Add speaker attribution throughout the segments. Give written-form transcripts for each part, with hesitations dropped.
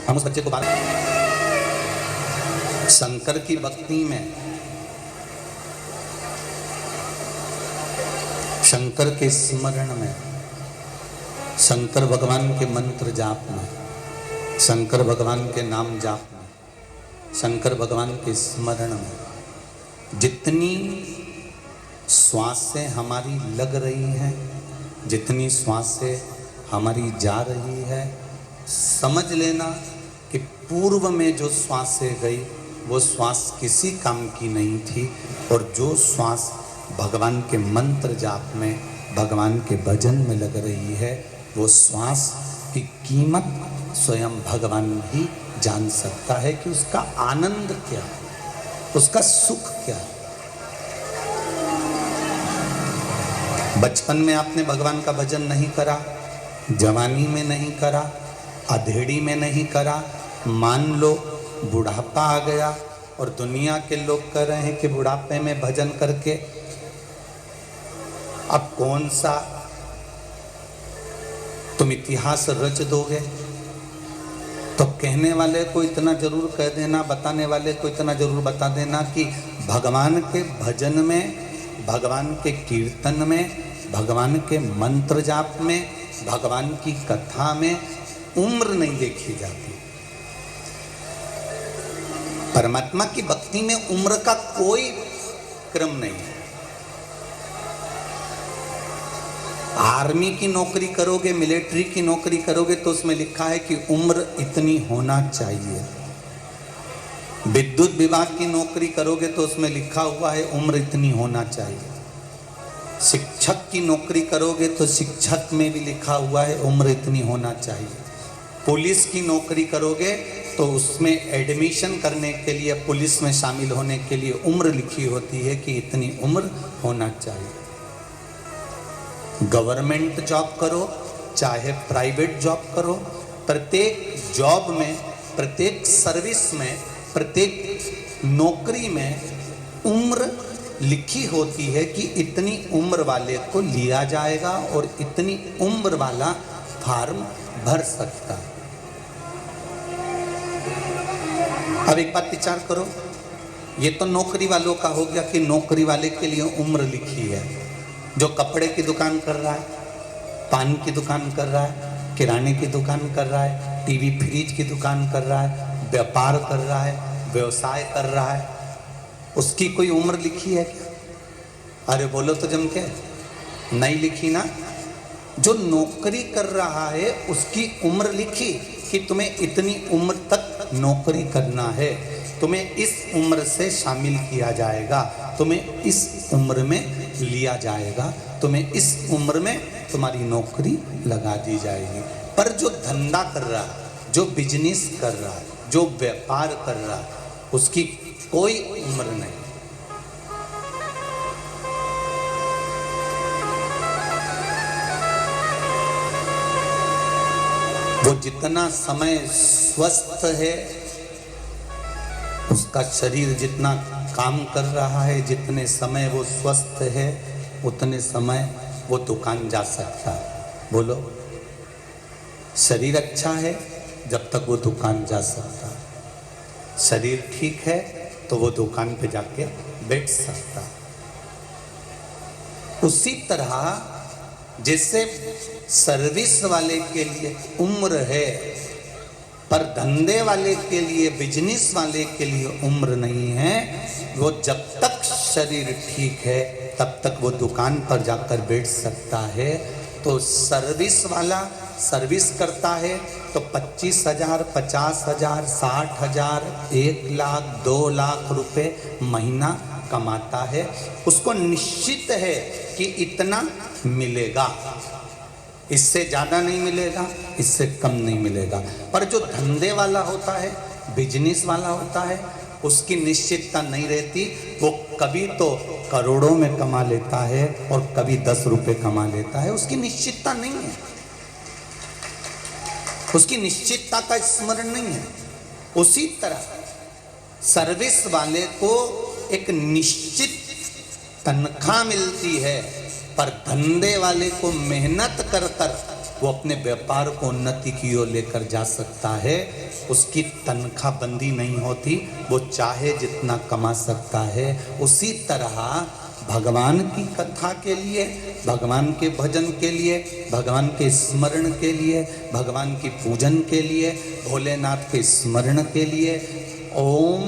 Speaker 1: हम उस बच्चे को बात, शंकर की भक्ति में, शंकर के स्मरण में, शंकर भगवान के मंत्र जाप में, शंकर भगवान के नाम जाप में, शंकर भगवान के स्मरण में जितनी श्वासें हमारी लग रही हैं, जितनी श्वासें हमारी जा रही है, समझ लेना कि पूर्व में जो श्वासें गई वो श्वास किसी काम की नहीं थी, और जो श्वास भगवान के मंत्र जाप में, भगवान के भजन में लग रही है, वो श्वास की कीमत स्वयं भगवान ही जान सकता है कि उसका आनंद क्या है, उसका सुख क्या है। बचपन में आपने भगवान का भजन नहीं करा, जवानी में नहीं करा, अधेड़ी में नहीं करा, मान लो बुढ़ापा आ गया और दुनिया के लोग कह रहे हैं कि बुढ़ापे में भजन करके अब कौन सा तुम इतिहास रच दोगे, तो कहने वाले को इतना जरूर कह देना, बताने वाले को इतना जरूर बता देना कि भगवान के भजन में, भगवान के कीर्तन में, भगवान के मंत्र जाप में, भगवान की कथा में उम्र नहीं देखी जाती। परमात्मा की भक्ति में उम्र का कोई क्रम नहीं है। आर्मी की नौकरी करोगे, मिलिट्री की नौकरी करोगे तो उसमें लिखा है कि उम्र इतनी होना चाहिए। विद्युत विभाग की नौकरी करोगे तो उसमें लिखा हुआ है उम्र इतनी होना चाहिए। शिक्षक की नौकरी करोगे तो शिक्षक में भी लिखा हुआ है उम्र इतनी होना चाहिए। पुलिस की नौकरी करोगे तो उसमें एडमिशन करने के लिए, पुलिस में शामिल होने के लिए उम्र लिखी होती है कि इतनी उम्र होना चाहिए। गवर्नमेंट जॉब करो चाहे प्राइवेट जॉब करो, प्रत्येक जॉब में, प्रत्येक सर्विस में, प्रत्येक नौकरी में उम्र लिखी होती है कि इतनी उम्र वाले को लिया जाएगा और इतनी उम्र वाला फॉर्म भर सकता है। अब एक बात विचार करो, ये तो नौकरी वालों का हो गया कि नौकरी वाले के लिए उम्र लिखी है। जो कपड़े की दुकान कर रहा है, पान की दुकान कर रहा है, किराने की दुकान कर रहा है, टीवी फ्रिज की दुकान कर रहा है, व्यापार कर रहा है, व्यवसाय कर रहा है, उसकी कोई उम्र लिखी है क्या? अरे बोलो तो जम के, नहीं लिखी ना। जो नौकरी कर रहा है उसकी उम्र लिखी कि तुम्हें इतनी उम्र तक नौकरी करना है, तुम्हें इस उम्र से शामिल किया जाएगा, तुम्हें इस उम्र में लिया जाएगा, तुम्हें इस उम्र में तुम्हारी नौकरी लगा दी जाएगी। पर जो धंधा कर रहा है, जो बिजनेस कर रहा है, जो व्यापार कर रहा है, उसकी कोई उम्र नहीं। वो जितना समय स्वस्थ है, उसका शरीर जितना काम कर रहा है, जितने समय वो स्वस्थ है उतने समय वो दुकान जा सकता है। बोलो, शरीर अच्छा है जब तक वो दुकान जा सकता है, शरीर ठीक है तो वो दुकान पे जाके बैठ सकता है। उसी तरह जैसे सर्विस वाले के लिए उम्र है, पर धंधे वाले के लिए, बिजनेस वाले के लिए उम्र नहीं है। वो जब तक शरीर ठीक है तब तक वो दुकान पर जाकर बैठ सकता है। तो सर्विस वाला सर्विस करता है तो 25,000, 50,000, 60,000, 1 लाख, 2 लाख रुपए महीना कमाता है। उसको निश्चित है कि इतना मिलेगा, इससे ज़्यादा नहीं मिलेगा, इससे कम नहीं मिलेगा। पर जो धंधे वाला होता है, बिजनेस वाला होता है, उसकी निश्चितता नहीं रहती। वो कभी तो करोड़ों में कमा लेता है और कभी 10 रुपए कमा लेता है, उसकी निश्चितता नहीं है, उसकी निश्चितता का स्मरण नहीं है। उसी तरह सर्विस वाले को एक निश्चित तनख्वाह मिलती है, पर धंधे वाले को मेहनत कर कर वो अपने व्यापार को उन्नति की ओर लेकर जा सकता है। उसकी तनख्वाह बंदी नहीं होती, वो चाहे जितना कमा सकता है। उसी तरह भगवान की कथा के लिए, भगवान के भजन के लिए, भगवान के स्मरण के लिए, भगवान की पूजन के लिए, भोलेनाथ के स्मरण के लिए, ओम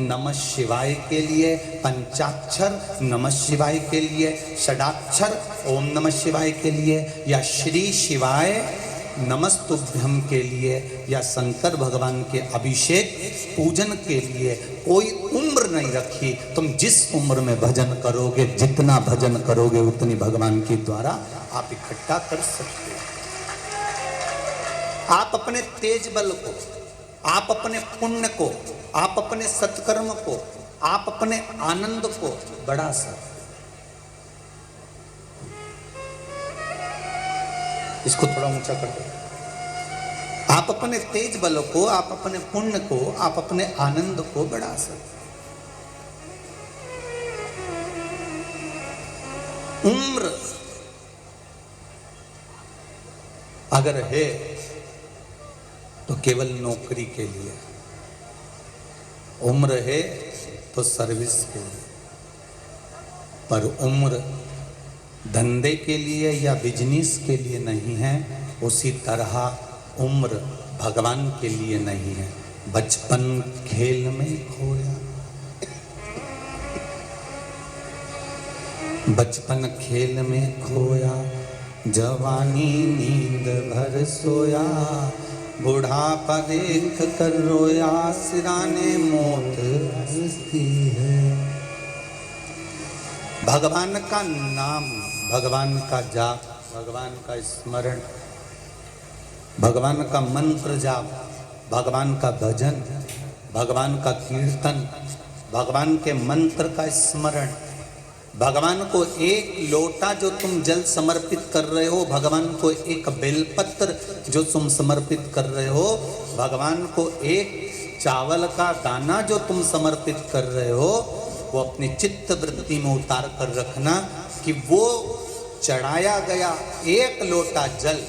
Speaker 1: नमः शिवाय के लिए, पंचाक्षर नमः शिवाय के लिए, षडाक्षर ओम नमः शिवाय के लिए, या श्री शिवाय नमस्तुभ्यम के लिए, या शंकर भगवान के अभिषेक पूजन के लिए कोई उम्र नहीं रखी। तुम जिस उम्र में भजन करोगे, जितना भजन करोगे, उतनी भगवान के द्वारा आप इकट्ठा कर सकते हो। आप अपने तेज बल को, आप अपने पुण्य को, आप अपने सत्कर्म को, आप अपने आनंद को बढ़ा सकते। इसको थोड़ा ऊंचा कर दो। आप अपने तेज बल को, आप अपने पुण्य को, आप अपने आनंद को बढ़ा सकते। उम्र अगर है तो केवल नौकरी के लिए, उम्र है तो सर्विस के लिए, पर उम्र धंधे के लिए या बिजनेस के लिए नहीं है। उसी तरह उम्र भगवान के लिए नहीं है। बचपन खेल में खोया, बचपन खेल में खोया, जवानी नींद भर सोया, बुढ़ापा देख कर रोया, सिराने मौत हंसती है। भगवान का नाम, भगवान का जाप, भगवान का स्मरण, भगवान का मंत्र जाप, भगवान का भजन, भगवान का कीर्तन, भगवान के मंत्र का स्मरण, भगवान को एक लोटा जो तुम जल समर्पित कर रहे हो, भगवान को एक बेलपत्र जो तुम समर्पित कर रहे हो, भगवान को एक चावल का दाना जो तुम समर्पित कर रहे हो, वो अपनी चित्त वृत्ति में उतार कर रखना कि वो चढ़ाया गया एक लोटा जल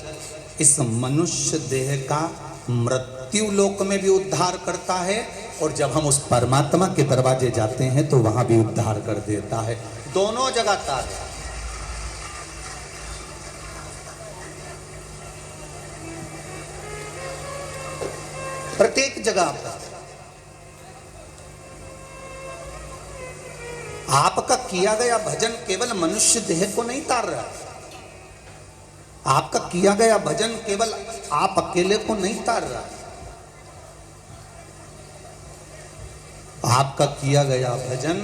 Speaker 1: इस मनुष्य देह का मृत्यु लोक में भी उद्धार करता है, और जब हम उस परमात्मा के दरवाजे जाते हैं तो वहां भी उद्धार कर देता है। दोनों जगह तार। प्रत्येक जगह पर आपका किया गया भजन केवल मनुष्य देह को नहीं तार रहा। आपका किया गया भजन केवल आप अकेले को नहीं तार रहा। आपका किया गया भजन,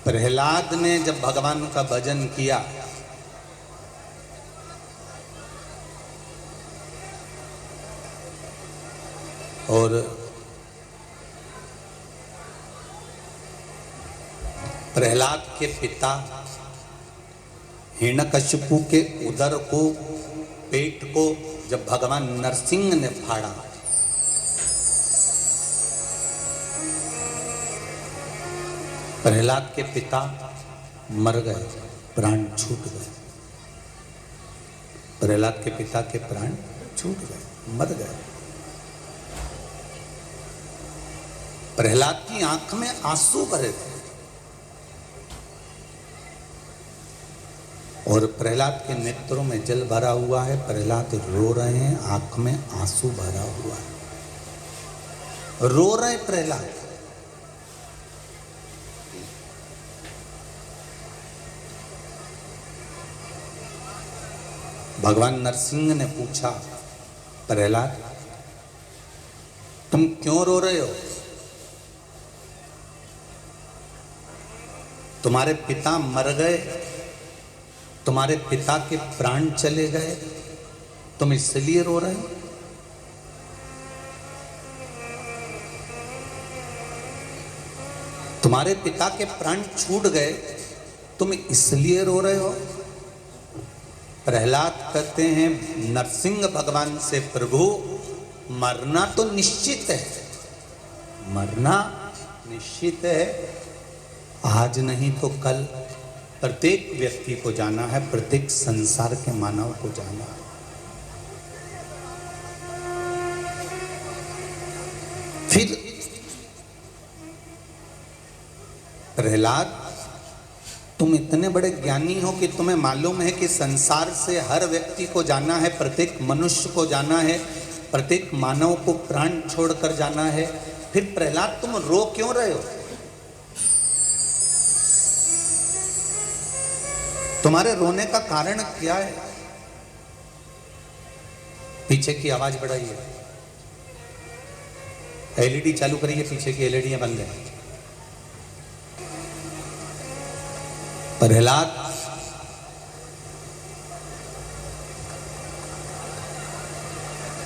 Speaker 1: प्रहलाद ने जब भगवान का भजन किया और प्रहलाद के पिता हिरण्यकशिपु के उदर को, पेट को जब भगवान नरसिंह ने फाड़ा, प्रहलाद के पिता मर गए, प्राण छूट गए। प्रहलाद के पिता के प्राण छूट गए, मर गए। प्रहलाद की आंख में आंसू भरे थे और प्रहलाद के नेत्रों में जल भरा हुआ है। प्रहलाद रो रहे हैं, आंख में आंसू भरा हुआ है, रो रहे प्रहलाद। भगवान नरसिंह ने पूछा, प्रहलाद तुम क्यों रो रहे हो? तुम्हारे पिता मर गए, तुम्हारे पिता के प्राण चले गए, तुम इसलिए रो रहे हो? तुम्हारे पिता के प्राण छूट गए, तुम इसलिए रो रहे हो? प्रहलाद कहते हैं नरसिंह भगवान से, प्रभु मरना तो निश्चित है, मरना निश्चित है, आज नहीं तो कल, प्रत्येक व्यक्ति को जाना है, प्रत्येक संसार के मानव को जाना है। फिर प्रहलाद, तुम इतने बड़े ज्ञानी हो कि तुम्हें मालूम है कि संसार से हर व्यक्ति को जाना है, प्रत्येक मनुष्य को जाना है, प्रत्येक मानव को प्राण छोड़कर जाना है। फिर प्रहलाद तुम रो क्यों रहे हो? तुम्हारे रोने का कारण क्या है? पीछे की आवाज बढ़ाइए, एलईडी चालू करिए, पीछे की एलईडी बंद है। प्रहलाद,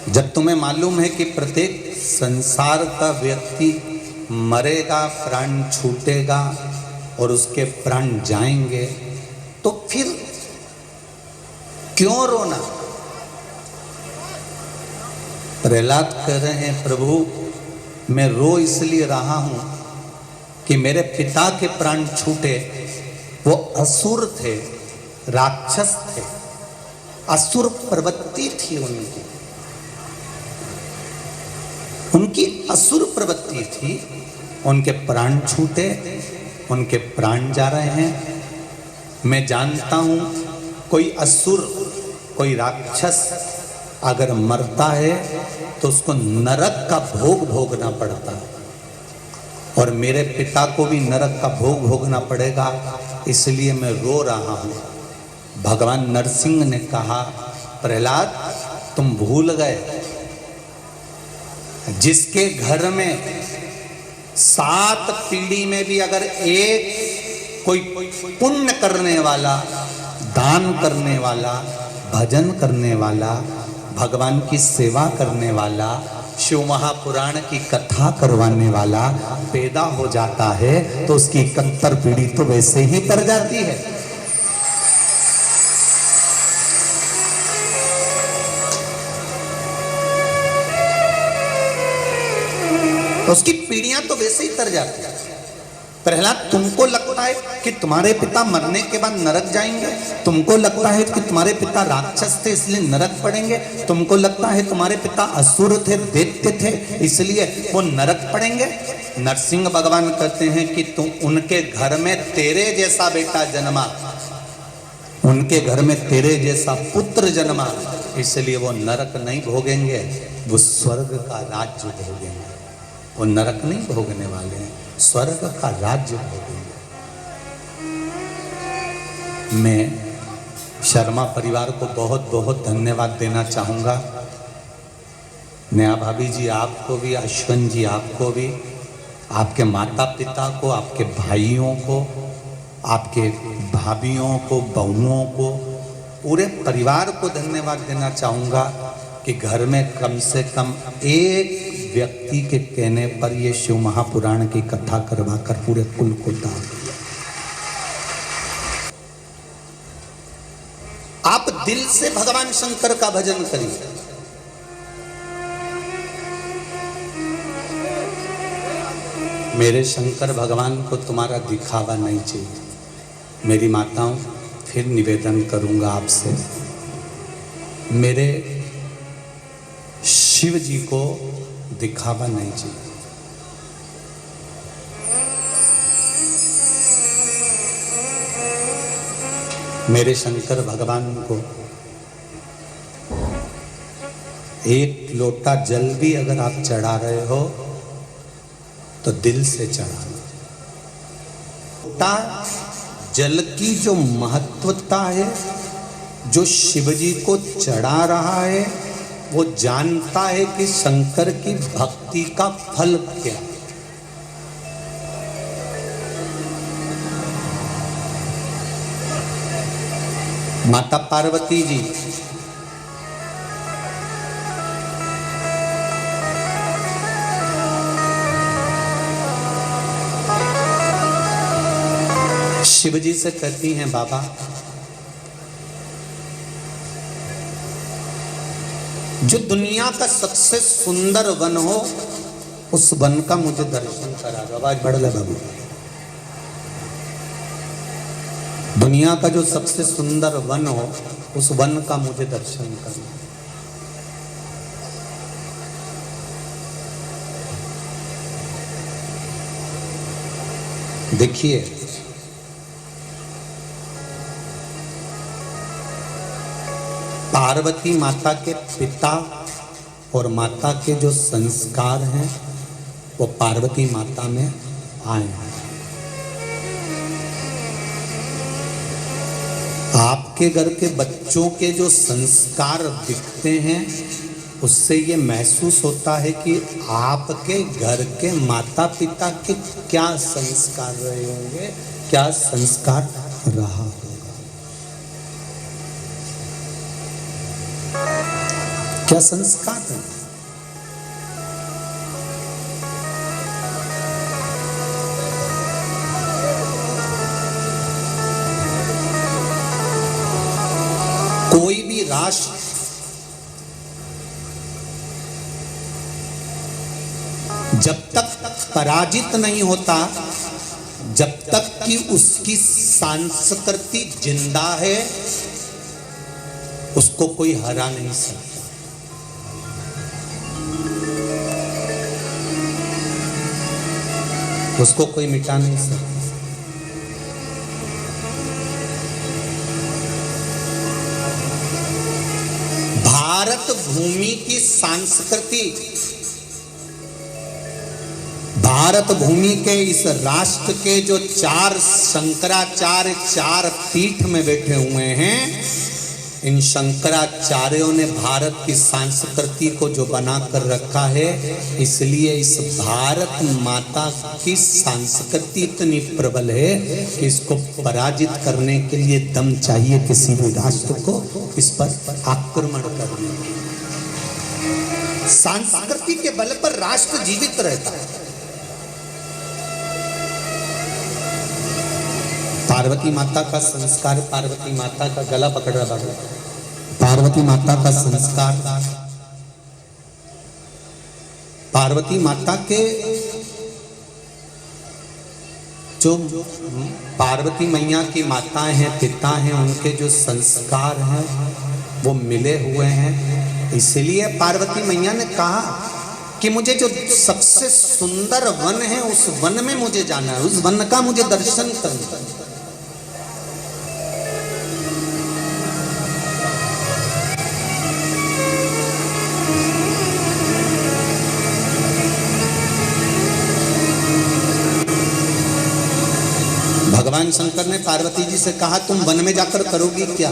Speaker 1: जब तुम्हें मालूम है कि प्रत्येक संसार का व्यक्ति मरेगा, प्राण छूटेगा और उसके प्राण जाएंगे, तो फिर क्यों रोना? प्रहलाद कह रहे हैं, प्रभु मैं रो इसलिए रहा हूं कि मेरे पिता के प्राण छूटे। वो असुर थे, राक्षस थे, असुर प्रवृत्ति थी उनकी असुर प्रवृत्ति थी। उनके प्राण छूटे, उनके प्राण जा रहे हैं। मैं जानता हूं कोई असुर, कोई राक्षस अगर मरता है तो उसको नरक का भोग भोगना पड़ता है, और मेरे पिता को भी नरक का भोग भोगना पड़ेगा, इसलिए मैं रो रहा हूं। भगवान नरसिंह ने कहा, प्रहलाद तुम भूल गए, जिसके घर में 7 पीढ़ी में भी अगर एक कोई पुण्य करने वाला, दान करने वाला, भजन करने वाला, भगवान की सेवा करने वाला, शिव महापुराण की कथा करवाने वाला पैदा हो जाता है तो उसकी 71 पीढ़ी तो वैसे ही तर जाती है। तो उसकी पीढ़ियां तो वैसे ही तर जाती है। प्रहलाद, तुमको लगता है कि तुम्हारे पिता मरने के बाद नरक जाएंगे? तुमको लगता है कि तुम्हारे पिता राक्षस थे इसलिए नरक पड़ेंगे? तुमको लगता है तुम्हारे पिता असुर थे, दैत्य थे, इसलिए वो नरक पड़ेंगे? नरसिंह भगवान कहते हैं कि तुम उनके घर में तेरे जैसा बेटा जन्मा, उनके घर में तेरे जैसा पुत्र जन्मा, इसलिए वो नरक नहीं भोगेंगे, वो स्वर्ग का राज्य भोगेंगे। वो नरक नहीं भोगने वाले हैं, स्वर्ग का राज्य भोगेंगे। मैं शर्मा परिवार को बहुत बहुत धन्यवाद देना चाहूँगा। नया भाभी जी आपको भी, अश्विन जी आपको भी, आपके माता पिता को, आपके भाइयों को, आपके भाभियों को, बहुओं को, पूरे परिवार को धन्यवाद देना चाहूँगा कि घर में कम से कम एक व्यक्ति के कहने पर ये शिव महापुराण की कथा करवाकर पूरे कुल को दान दिया। आप दिल से भगवान शंकर का भजन करिए। मेरे शंकर भगवान को तुम्हारा दिखावा नहीं चाहिए। मेरी माताओं, फिर निवेदन करूंगा आपसे, मेरे शिव जी को दिखावा नहीं चाहिए। मेरे शंकर भगवान को एक लोटा जल भी अगर आप चढ़ा रहे हो तो दिल से चढ़ाना। लोटा जल की जो महत्वता है, जो शिव जी को चढ़ा रहा है, वो जानता है कि शंकर की भक्ति का फल क्या। माता पार्वती जी शिव जी से कहती हैं, बाबा जो दुनिया का सबसे सुंदर वन हो, उस वन का मुझे दर्शन करा दो। आवाज बढ़ ले बाबू। दुनिया का जो सबसे सुंदर वन हो, उस वन का मुझे दर्शन करना। देखिए, पार्वती माता के पिता और माता के जो संस्कार हैं वो पार्वती माता में आए हैं। आपके घर के बच्चों के जो संस्कार दिखते हैं उससे ये महसूस होता है कि आपके घर के माता पिता के क्या संस्कार रहे होंगे, क्या संस्कार रहा होगा, क्या संस्कार है। कोई भी राष्ट्र जब तक पराजित नहीं होता, जब तक कि उसकी संस्कृति जिंदा है, उसको कोई हरा नहीं सकता। उसको कोई मिटा नहीं सकता। भारत भूमि की संस्कृति, भारत भूमि के इस राष्ट्र के जो चार शंकराचार्य चार पीठ में बैठे हुए हैं, इन शंकराचार्यों ने भारत की संस्कृति को जो बना कर रखा है, इसलिए इस भारत माता की संस्कृति इतनी प्रबल है कि इसको पराजित करने के लिए दम चाहिए किसी भी राष्ट्र को इस पर आक्रमण करने। संस्कृति के बल पर राष्ट्र जीवित रहता है। पार्वती माता का संस्कार, पार्वती माता का गला पकड़ रहा था, पार्वती माता का संस्कार, पार्वती माता के जो पार्वती मैया की माताएं हैं, पिता हैं, उनके जो संस्कार हैं वो मिले हुए हैं। इसलिए पार्वती मैया ने कहा कि मुझे जो सबसे सुंदर वन है उस वन में मुझे जाना है, उस वन का मुझे दर्शन करना है। भगवान शंकर ने पार्वती जी से कहा, तुम वन में जाकर करोगी क्या?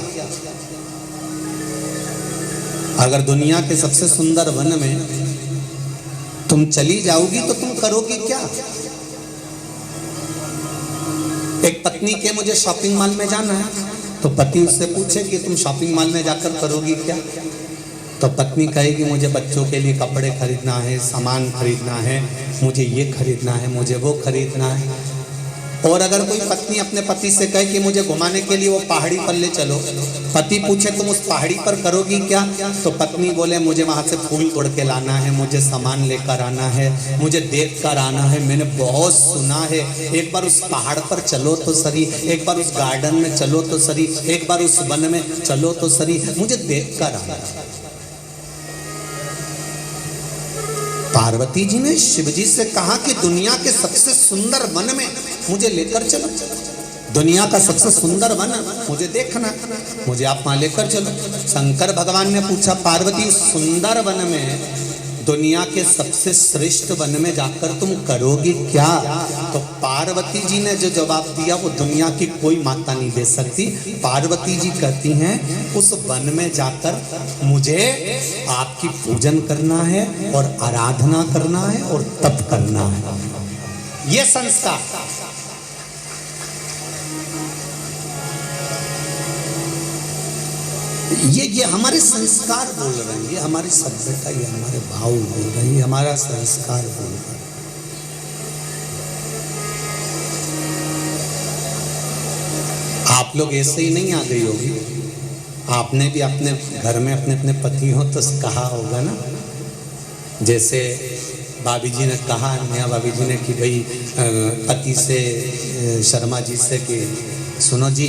Speaker 1: अगर दुनिया के सबसे सुंदर वन में तुम चली जाओगी तो तुम करोगी क्या? एक पत्नी के मुझे शॉपिंग मॉल में जाना है, तो पति उससे पूछे कि तुम शॉपिंग मॉल में जाकर करोगी क्या? तो पत्नी कहेगी मुझे बच्चों के लिए कपड़े खरीदना है, सामान खरीदना है, मुझे ये खरीदना है, मुझे वो खरीदना है। और अगर कोई पत्नी अपने पति से कहे कि मुझे घुमाने के लिए वो पहाड़ी पर ले चलो, पति पूछे तुम उस पहाड़ी पर करोगी क्या? तो पत्नी बोले मुझे वहां से फूल तोड़ के लाना है, मुझे सामान लेकर आना है, मुझे देख कर आना है, मैंने बहुत सुना है, एक बार उस पहाड़ पर चलो तो सही, एक बार उस गार्डन में चलो तो सही, एक बार उस वन में चलो तो सही, मुझे देख कर आना है। पार्वती जी ने शिव जी से कहा कि दुनिया के सबसे सुंदर वन में मुझे लेकर चलो, दुनिया का सबसे सुंदर वन मुझे देखना, मुझे आप वहां लेकर चलो। शंकर भगवान ने पूछा, पार्वती उस सुंदर वन में, दुनिया के सबसे श्रेष्ठ वन में जाकर तुम करोगी क्या? तो पार्वती जी ने जो जवाब दिया वो दुनिया की कोई माता नहीं दे सकती। पार्वती जी कहती हैं उस वन में जाकर मुझे आपकी पूजन करना है और आराधना करना है और तप करना है। ये संस्कार ये हमारे संस्कार बोल रहे हैं, ये हमारी सभ्यता, ये हमारे भाव बोल रहे हैं, ये हमारा संस्कार बोल रहा है। आप लोग ऐसे ही नहीं आ गई होगी, आपने भी अपने घर में अपने अपने पति हो तो कहा होगा ना, जैसे भाभी जी ने कहा, नया भाभी जी ने कि भाई पति से, शर्मा जी से कि सुनो जी,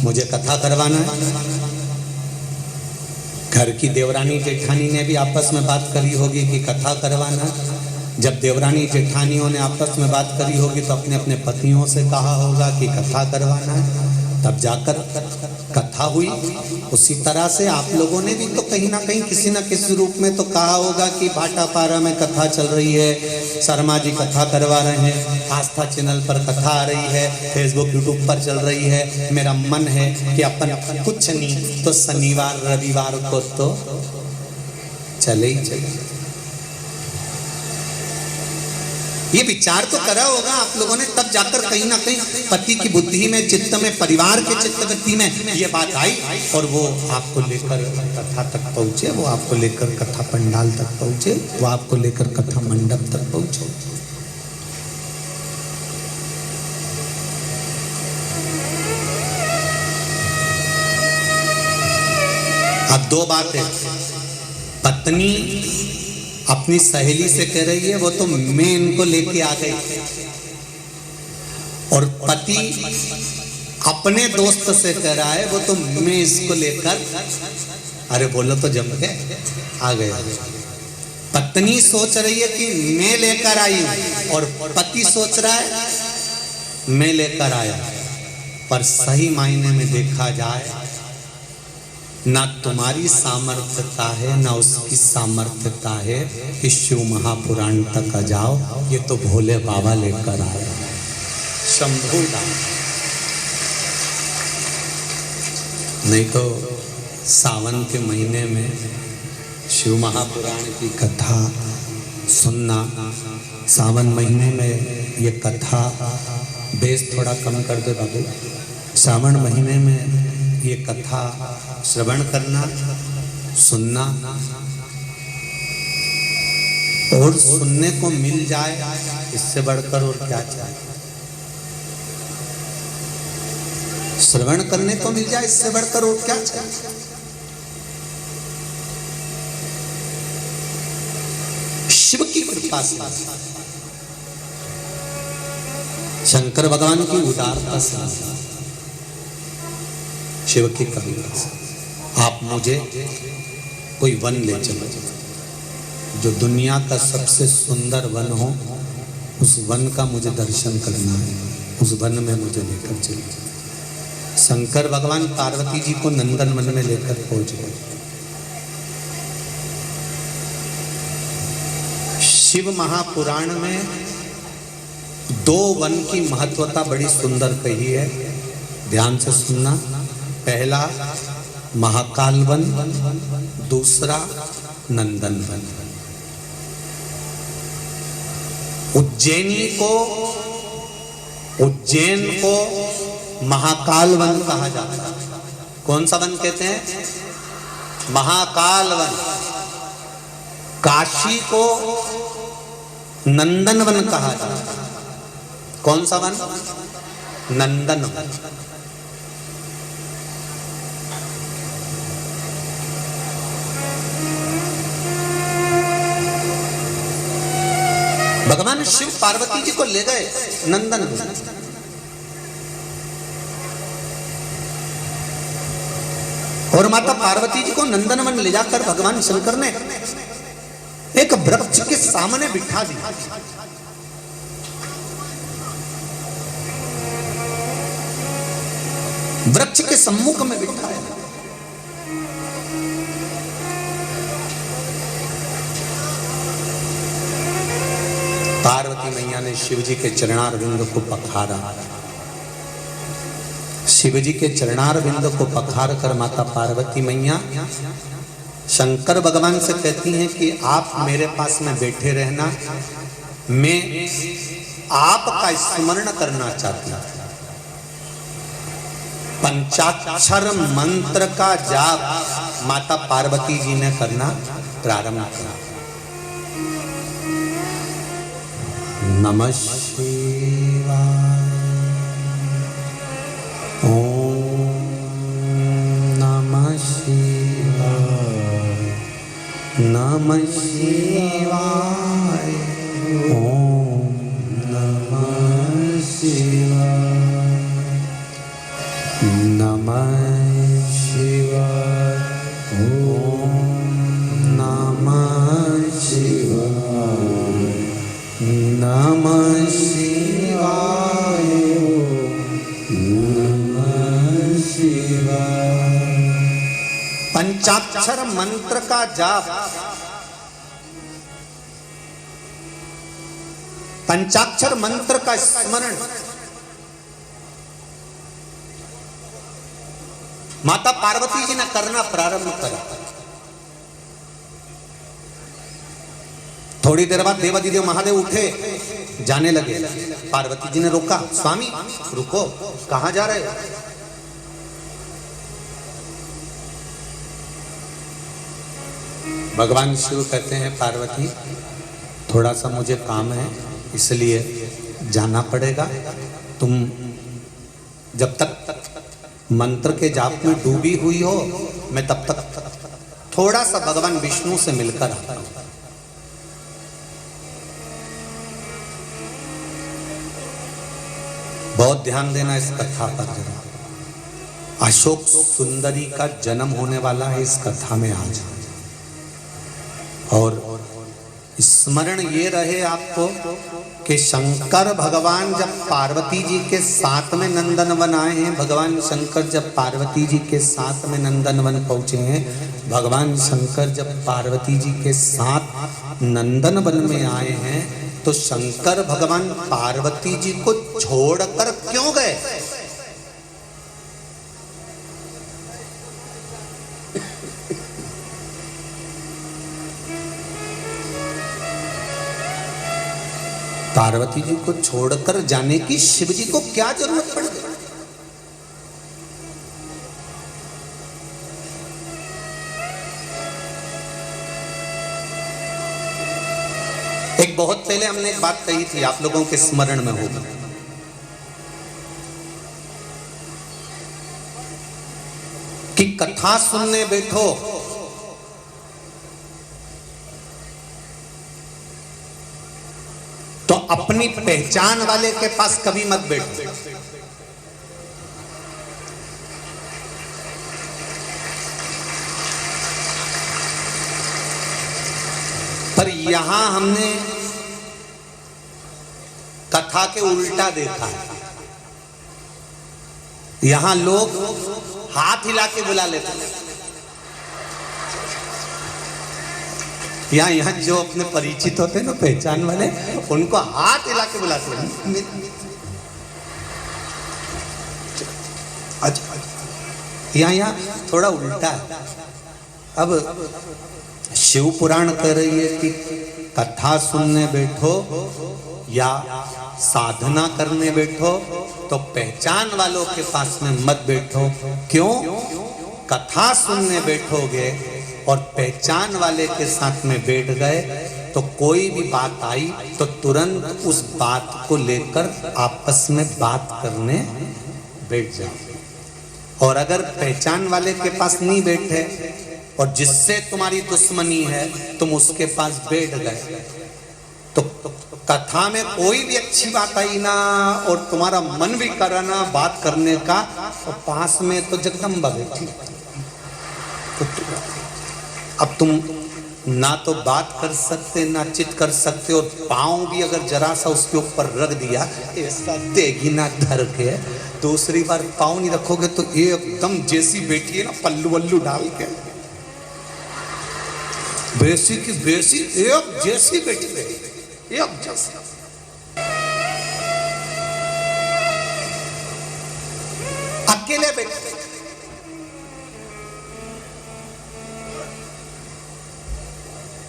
Speaker 1: मुझे कथा करवाना है। घर की देवरानी जेठानी ने भी आपस में बात करी होगी कि कथा करवाना। जब देवरानी जेठानियों ने आपस में बात करी होगी तो अपने अपने पतियों से कहा होगा कि कथा करवाना है, तब जाकर कथा हुई। उसी तरह से आप लोगों ने भी तो कहीं ना कहीं किसी न किसी रूप में तो कहा होगा कि भाटापारा में कथा चल रही है, शर्मा जी कथा करवा रहे हैं, आस्था चैनल पर कथा आ रही है, फेसबुक यूट्यूब पर चल रही है। मेरा मन है कि अपन कुछ नहीं तो शनिवार रविवार को तो चले ही चले। ये विचार तो करा होगा आप लोगों ने, तब जाकर कहीं ना कहीं पति की बुद्धि में, चित्त में, परिवार के चित्तवृत्ति में ये बात आई और वो आपको लेकर कथा तक पहुंचे, वो आपको लेकर कथा पंडाल तक पहुंचे, वो आपको लेकर कथा मंडप तक पहुंचे। अब दो बातें, पत्नी अपनी सहेली से कह रही है वो तो मैं इनको लेके आ गई, और पति अपने दोस्त से कह रहा है वो तो मैं इसको लेकर, अरे बोलो तो जम के आ गया। पत्नी सोच रही है कि मैं लेकर आई हूं और पति सोच रहा है मैं लेकर आया, पर सही मायने में देखा जाए ना तुम्हारी सामर्थ्यता है ना उसकी सामर्थ्यता है कि शिव महापुराण तक आ जाओ, ये तो भोले बाबा लेकर आए, शंभूदा। नहीं तो सावन के महीने में शिव महापुराण की कथा सुनना, सावन महीने में ये कथा बेस थोड़ा कम कर दे बाबू, सावन महीने में ये कथा श्रवण करना, सुनना और सुनने को मिल जाए, इससे बढ़कर और क्या चाहिए। श्रवण करने को मिल जाए, इससे बढ़कर और क्या चाहिए। शिव की कृपा से, शंकर भगवान की उदारता से, शिव की कृपा से आप मुझे कोई वन ले चलो, जो दुनिया का सबसे सुंदर वन हो, उस वन का मुझे दर्शन करना है, उस वन में मुझे लेकर चलो। शंकर भगवान पार्वती जी को नंदन वन में लेकर पहुंच गए। शिव महापुराण में दो वन की महत्वता बड़ी सुंदर कही है, ध्यान से सुनना। पहला महाकाल वन, दूसरा नंदन वन। उज्जैन को महाकाल वन कहा जाता है। कौन सा वन कहते हैं? महाकाल वन। काशी को नंदन वन कहा जाता है। कौन सा वन? नंदन वन। भगवान शिव पार्वती जी को ले गए नंदन वन। और माता पार्वती जी को नंदन वन ले जाकर भगवान शंकर ने एक वृक्ष के सामने बिठा दिया। वृक्ष के सम्मुख में बिठाया। पार्वती मैया ने शिव जी के चरणारविंद को पखारा। शिव जी के चरणारविंद को पखार कर माता पार्वती मैया शंकर भगवान से कहती हैं कि आप मेरे पास में बैठे रहना, मैं आपका स्मरण करना चाहती हूं। पंचाक्षर मंत्र का जाप माता पार्वती जी ने करना प्रारंभ किया। नमः शिवाय, ओम नमः शिवाय, नमः शिवाय, ओम नमः शिवाय। नमः शिवाय, नमः शिवाय। पंचाक्षर मंत्र का जाप, पंचाक्षर मंत्र का स्मरण माता पार्वती जी ने करना प्रारंभ करा। थोड़ी देर बाद देवाधिदेव महादेव उठे, जाने लगे। पार्वती जी ने रोका, स्वामी रुको, कहां जा रहे हो? भगवान शिव कहते हैं, पार्वती थोड़ा सा मुझे काम है, इसलिए जाना पड़ेगा। तुम जब तक मंत्र के जाप में डूबी हुई हो, मैं तब तक थोड़ा सा भगवान विष्णु से मिलकर आता हूं। बहुत ध्यान देना इस कथा पर जरा। अशोक सुंदरी का जन्म होने वाला है इस कथा में आज, और स्मरण ये रहे आपको कि शंकर भगवान जब पार्वती जी के साथ में नंदनवन आए हैं, भगवान शंकर जब पार्वती जी के साथ में नंदनवन पहुंचे हैं, भगवान शंकर जब पार्वती जी के साथ नंदनवन में आए हैं, तो शंकर भगवान पार्वती जी को छोड़कर क्यों गए? पार्वती जी को छोड़कर जाने की शिव जी को क्या जरूरत पड़ गई? एक बहुत पहले हमने एक बात कही थी, आप लोगों के स्मरण में होगा, कि कथा सुनने बैठो तो अपनी पहचान वाले के पास कभी मत बैठो। पर यहां हमने कथा के उल्टा देखा है। यहां लोग हाथ हिला के बुला लेते हैं। यहाँ जो अपने परिचित होते हैं ना, पहचान वाले, उनको हाथ हिला के बुलाते हैं। यहाँ थोड़ा उल्टा है। अब शिव पुराण कह रही है कि कथा सुनने बैठो या साधना करने बैठो तो पहचान वालों के पास में मत बैठो। क्यों? कथा सुनने बैठोगे और पहचान वाले के साथ में बैठ गए तो कोई भी बात आई तो तुरंत उस बात को लेकर आपस में बात करने बैठ जाओ। और अगर पहचान वाले के पास नहीं बैठे और जिससे तुम्हारी दुश्मनी है तुम उसके पास बैठ गए तो कथा में कोई भी अच्छी बात आई ना और तुम्हारा मन भी कराना बात करने का, तो पास में तो जगदम्बा बैठी। अब तुम ना तो बात कर सकते ना चित कर सकते, और पाँव भी अगर जरा सा उसके ऊपर रख दिया ऐसा देगी ना धर के, दूसरी बार पाँव नहीं रखोगे तो एकदम जैसी बैठी है ना पल्लू वल्लू डाल के, बेसी की बेसी एक जैसी बैठी है, एक जैसी। अकेले बैठे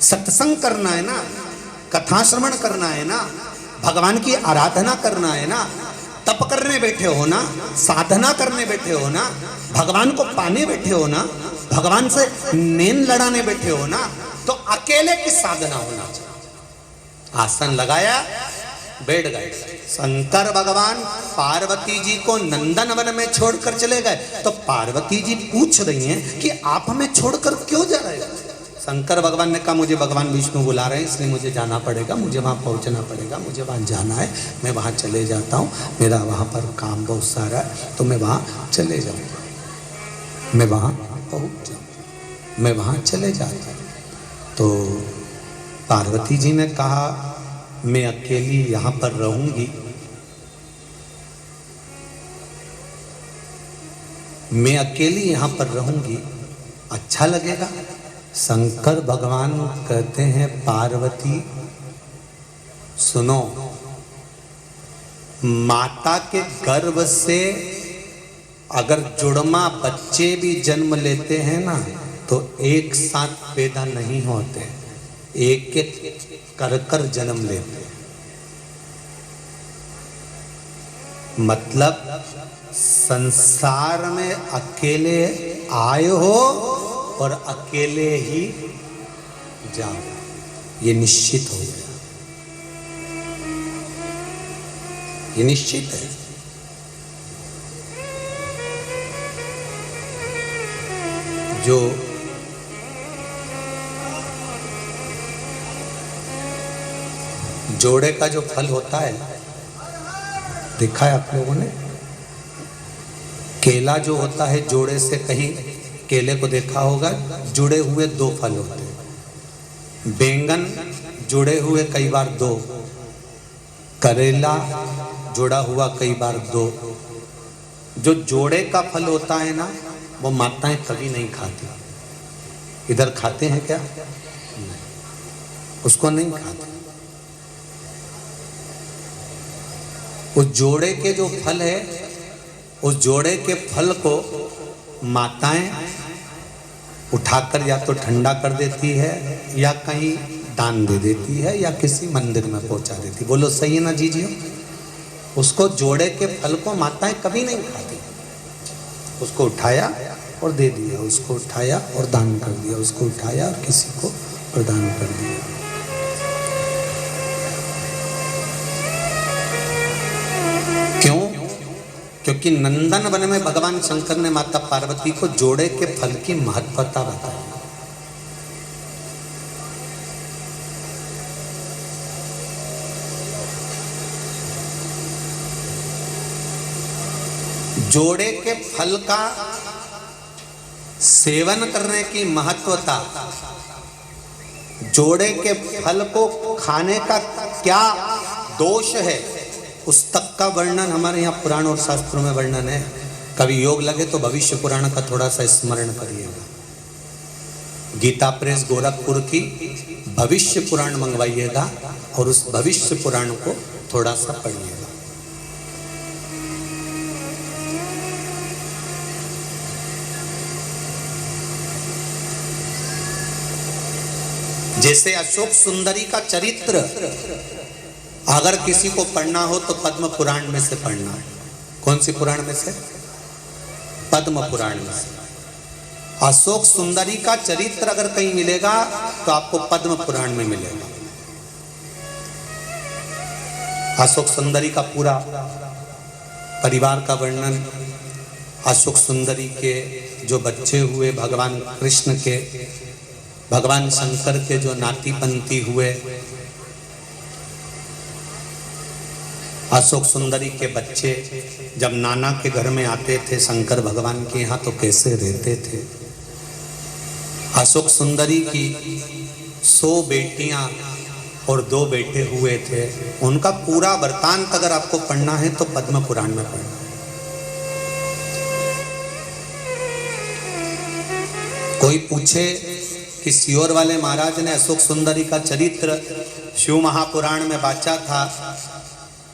Speaker 1: सत्संग करना है ना, कथा श्रवण करना है ना, भगवान की आराधना करना है ना, तप करने बैठे हो ना, साधना करने बैठे हो ना, भगवान को पाने बैठे हो ना, भगवान से नैन लड़ाने बैठे हो ना, तो अकेले की साधना होना चाहिए। आसन लगाया, बैठ गए। शंकर भगवान पार्वती जी को नंदनवन में छोड़कर चले गए तो पार्वती जी पूछ रही हैं कि आप हमें छोड़कर क्यों जा रहे हो? शंकर भगवान ने कहा मुझे भगवान विष्णु बुला रहे हैं इसलिए मुझे जाना पड़ेगा, मुझे वहाँ पहुँचना पड़ेगा, मुझे वहाँ जाना है, मैं वहाँ चले जाता हूँ, मेरा वहाँ पर काम बहुत सारा है तो मैं वहाँ चले जाऊँगा, मैं वहाँ पहुँच जाऊँ, मैं वहाँ चले जाता हूँ। तो पार्वती जी ने कहा मैं अकेली यहाँ पर रहूंगी, मैं अकेली यहाँ पर रहूंगी, अच्छा लगेगा? शंकर भगवान कहते हैं पार्वती सुनो, माता के गर्भ से अगर जुड़मा बच्चे भी जन्म लेते हैं ना तो एक साथ पैदा नहीं होते, एक एक कर कर जन्म लेते हैं। मतलब संसार में अकेले आए हो और अकेले ही जाओ, ये निश्चित हो गया, ये निश्चित है। जो जोड़े का जो फल होता है, देखा है आप लोगों ने? केला जो होता है जोड़े से, कहीं केले को देखा होगा, जुड़े हुए दो फल होते हैं। बैंगन जुड़े हुए कई बार दो, करेला जुड़ा हुआ कई बार दो। जो जोड़े का फल होता है ना, वो माताएं कभी नहीं खाती। इधर खाते हैं क्या? उसको नहीं खाते। उस जोड़े के जो फल है, उस जोड़े के फल को माताएं उठाकर या तो ठंडा कर देती है या कहीं दान दे देती है या किसी मंदिर में पहुंचा देती। बोलो सही है ना जीजियो? उसको जोड़े के फल को माताएं कभी नहीं खाती। उसको उठाया और दे दिया, उसको उठाया और दान कर दिया, उसको उठाया और किसी को प्रदान कर दिया। क्यों? क्योंकि नंदन वन में भगवान शंकर ने माता पार्वती को जोड़े के फल की महत्वता बताई। जोड़े के फल का सेवन करने की महत्वता, जोड़े के फल को खाने का क्या दोष है, उस तक का वर्णन हमारे यहाँ पुराण और शास्त्रों में वर्णन है। कभी योग लगे तो भविष्य पुराण का थोड़ा सा स्मरण करिएगा। गीता प्रेस गोरखपुर की भविष्य पुराण मंगवाइएगा और उस भविष्य पुराण को थोड़ा सा पढ़िएगा। जैसे अशोक सुंदरी का चरित्र अगर किसी को पढ़ना हो तो पद्म पुराण में से पढ़ना है। कौन सी पुराण में से? पद्म पुराण में से। अशोक सुंदरी का चरित्र अगर कहीं मिलेगा तो आपको पद्म पुराण में मिलेगा। अशोक सुंदरी का पूरा परिवार का वर्णन, अशोक सुंदरी के जो बच्चे हुए, भगवान कृष्ण के, भगवान शंकर के जो नातीपंती हुए, अशोक सुंदरी के बच्चे जब नाना के घर में आते थे शंकर भगवान के यहाँ तो कैसे रहते थे। अशोक सुंदरी की 100 बेटियां और 2 बेटे हुए थे। उनका पूरा वृतांत अगर आपको पढ़ना है तो पद्म पुराण में पढ़ना। कोई पूछे कि सियोर वाले महाराज ने अशोक सुंदरी का चरित्र शिव महापुराण में बाचा था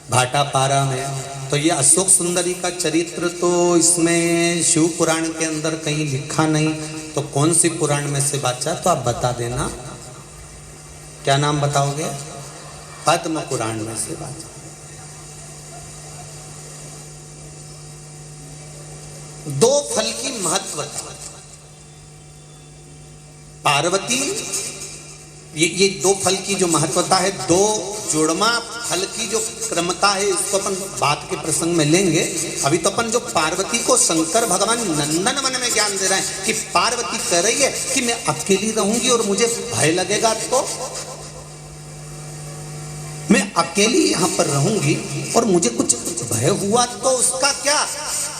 Speaker 1: भाटापारा में, तो ये अशोक सुंदरी का चरित्र तो इसमें शिव पुराण के अंदर कहीं लिखा नहीं, तो कौन सी पुराण में से बाचा? तो आप बता देना। क्या नाम बताओगे? पद्म पुराण में से बाचा। दो फल की महत्वता। पार्वती, ये 2 फल की जो महत्वता है, 2 जुड़मा फल की जो क्रमता है, इसको अपन बात के प्रसंग में लेंगे। अभी तो अपन जो पार्वती को शंकर भगवान नंदन वन में ज्ञान दे रहे हैं कि पार्वती कह रही है कि मैं अकेली रहूंगी और मुझे भय लगेगा, तो मैं अकेली यहाँ पर रहूंगी और मुझे कुछ भय हुआ तो उसका क्या?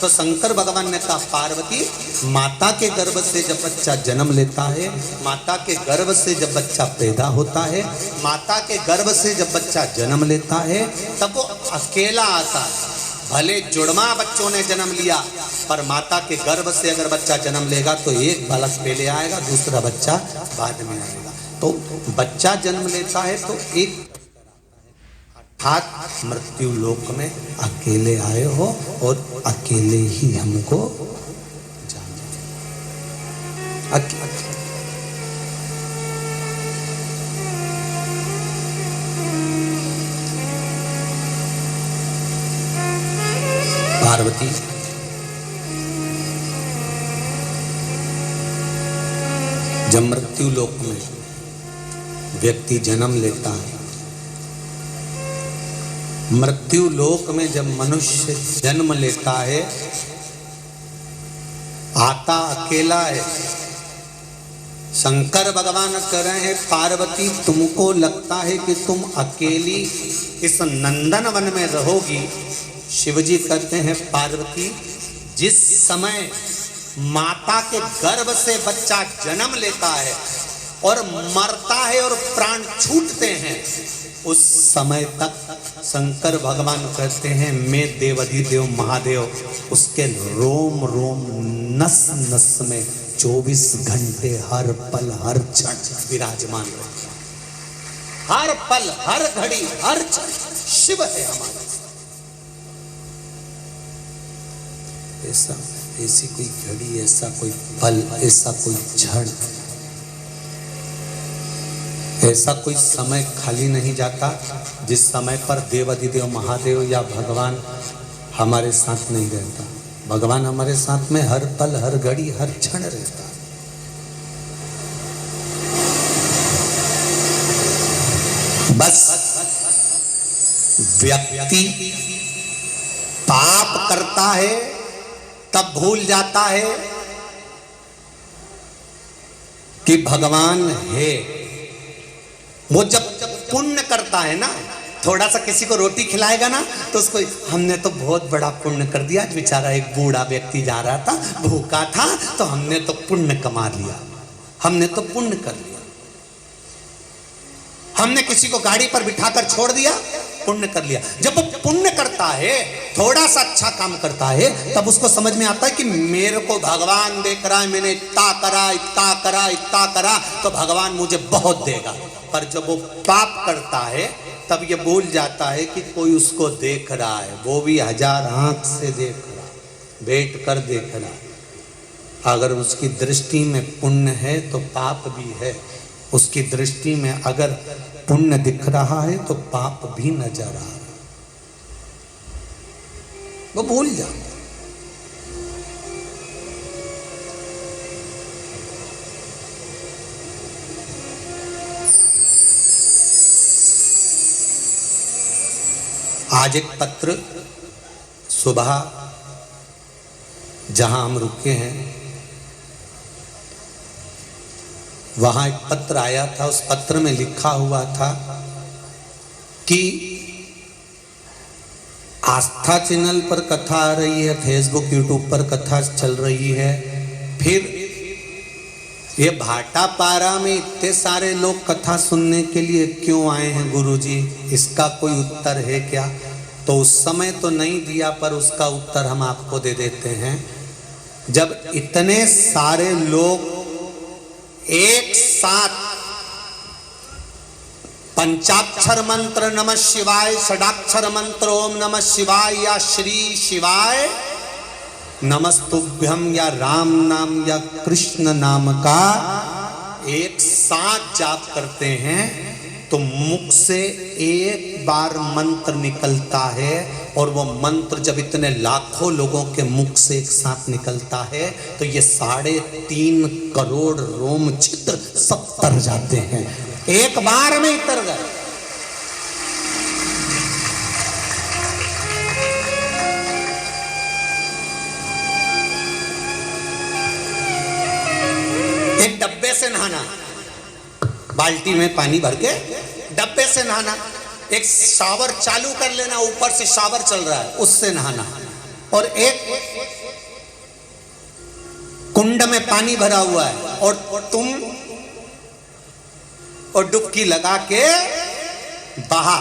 Speaker 1: तो शंकर भगवान ने कहा, पार्वती, माता के गर्भ से जब बच्चा जन्म लेता है, माता के गर्भ से जब बच्चा पैदा होता है, माता के गर्भ से जब बच्चा जन्म लेता है, तब वो अकेला आता है। भले जुड़वा बच्चों ने जन्म लिया, पर माता के गर्भ से अगर बच्चा जन्म लेगा तो एक बालक पहले आएगा, दूसरा बच्चा बाद में आएगा। तो बच्चा जन्म लेता है तो एक अर्थात मृत्यु लोक में अकेले आए हो और अकेले ही हमको जाना। पार्वती, जब मृत्यु लोक में व्यक्ति जन्म लेता है, मृत्यु लोक में जब मनुष्य जन्म लेता है, आता अकेला है। शंकर भगवान कह रहे हैं, पार्वती, तुमको लगता है कि तुम अकेली इस नंदन वन में रहोगी। शिवजी कहते हैं, पार्वती, जिस समय माता के गर्भ से बच्चा जन्म लेता है और मरता है और प्राण छूटते हैं, उस समय तक शंकर भगवान कहते हैं, मैं देवाधिदेव महादेव उसके रोम रोम नस नस में 24 घंटे हर पल हर क्षण विराजमान रहते हैं। हर पल हर घड़ी हर क्षण शिव है हमारे। ऐसा ऐसी कोई घड़ी, ऐसा कोई पल, ऐसा कोई क्षण, ऐसा कोई समय खाली नहीं जाता जिस समय पर देवाधिदेव महादेव या भगवान हमारे साथ नहीं रहता। भगवान हमारे साथ में हर पल हर घड़ी हर क्षण रहता है। बस व्यक्ति पाप करता है तब भूल जाता है कि भगवान है। वो जब पुण्य करता है ना, थोड़ा सा किसी को रोटी खिलाएगा ना, तो उसको हमने तो बहुत बड़ा पुण्य कर दिया। आज बेचारा एक बूढ़ा व्यक्ति जा रहा था, भूखा था, तो हमने तो पुण्य कमा लिया, हमने तो पुण्य कर लिया। हमने किसी को गाड़ी पर बिठाकर छोड़ दिया, पुण्य कर लिया। जब वो पुण्य करता है, थोड़ा सा अच्छा काम करता है, तब उसको समझ में आता है कि मेरे को भगवान देख रहा है, मैंने इतना करा इतना करा इतना करा तो भगवान मुझे बहुत देगा। पर जब वो पाप करता है तब ये भूल जाता है कि कोई उसको देख रहा है, वो भी 1000 आंख से देख रहा है, बैठ कर देख रहा है। अगर उसकी दृष्टि में पुण्य है तो पाप भी है, उसकी दृष्टि में अगर पुण्य दिख रहा है तो पाप भी नजर आ रहा है, वो भूल जाता है। आज एक पत्र सुबह जहां हम रुके हैं वहां एक पत्र आया था। उस पत्र में लिखा हुआ था कि आस्था चैनल पर कथा आ रही है, फेसबुक यूट्यूब पर कथा चल रही है, फिर ये भाटापारा में इतने सारे लोग कथा सुनने के लिए क्यों आए हैं गुरुजी, इसका कोई उत्तर है क्या? तो उस समय तो नहीं दिया, पर उसका उत्तर हम आपको दे देते हैं। जब इतने सारे लोग एक साथ पंचाक्षर मंत्र नमः शिवाय, षडाक्षर मंत्र ओम नमः शिवाय या श्री शिवाय नमस्तुभ्यम या राम नाम या कृष्ण नाम का एक साथ जाप करते हैं तो मुख से एक बार मंत्र निकलता है, और वो मंत्र जब इतने लाखों लोगों के मुख से एक साथ निकलता है तो ये 3.5 करोड़ रोम छिद्र सब तर जाते हैं, एक बार में ही तर गए। एक डब्बे से नहाना, बाल्टी में पानी भर के डब्बे से नहाना, एक शावर चालू कर लेना, ऊपर से शावर चल रहा है उससे नहाना, और एक कुंड में पानी भरा हुआ है और तुम और डुबकी लगा के बहा।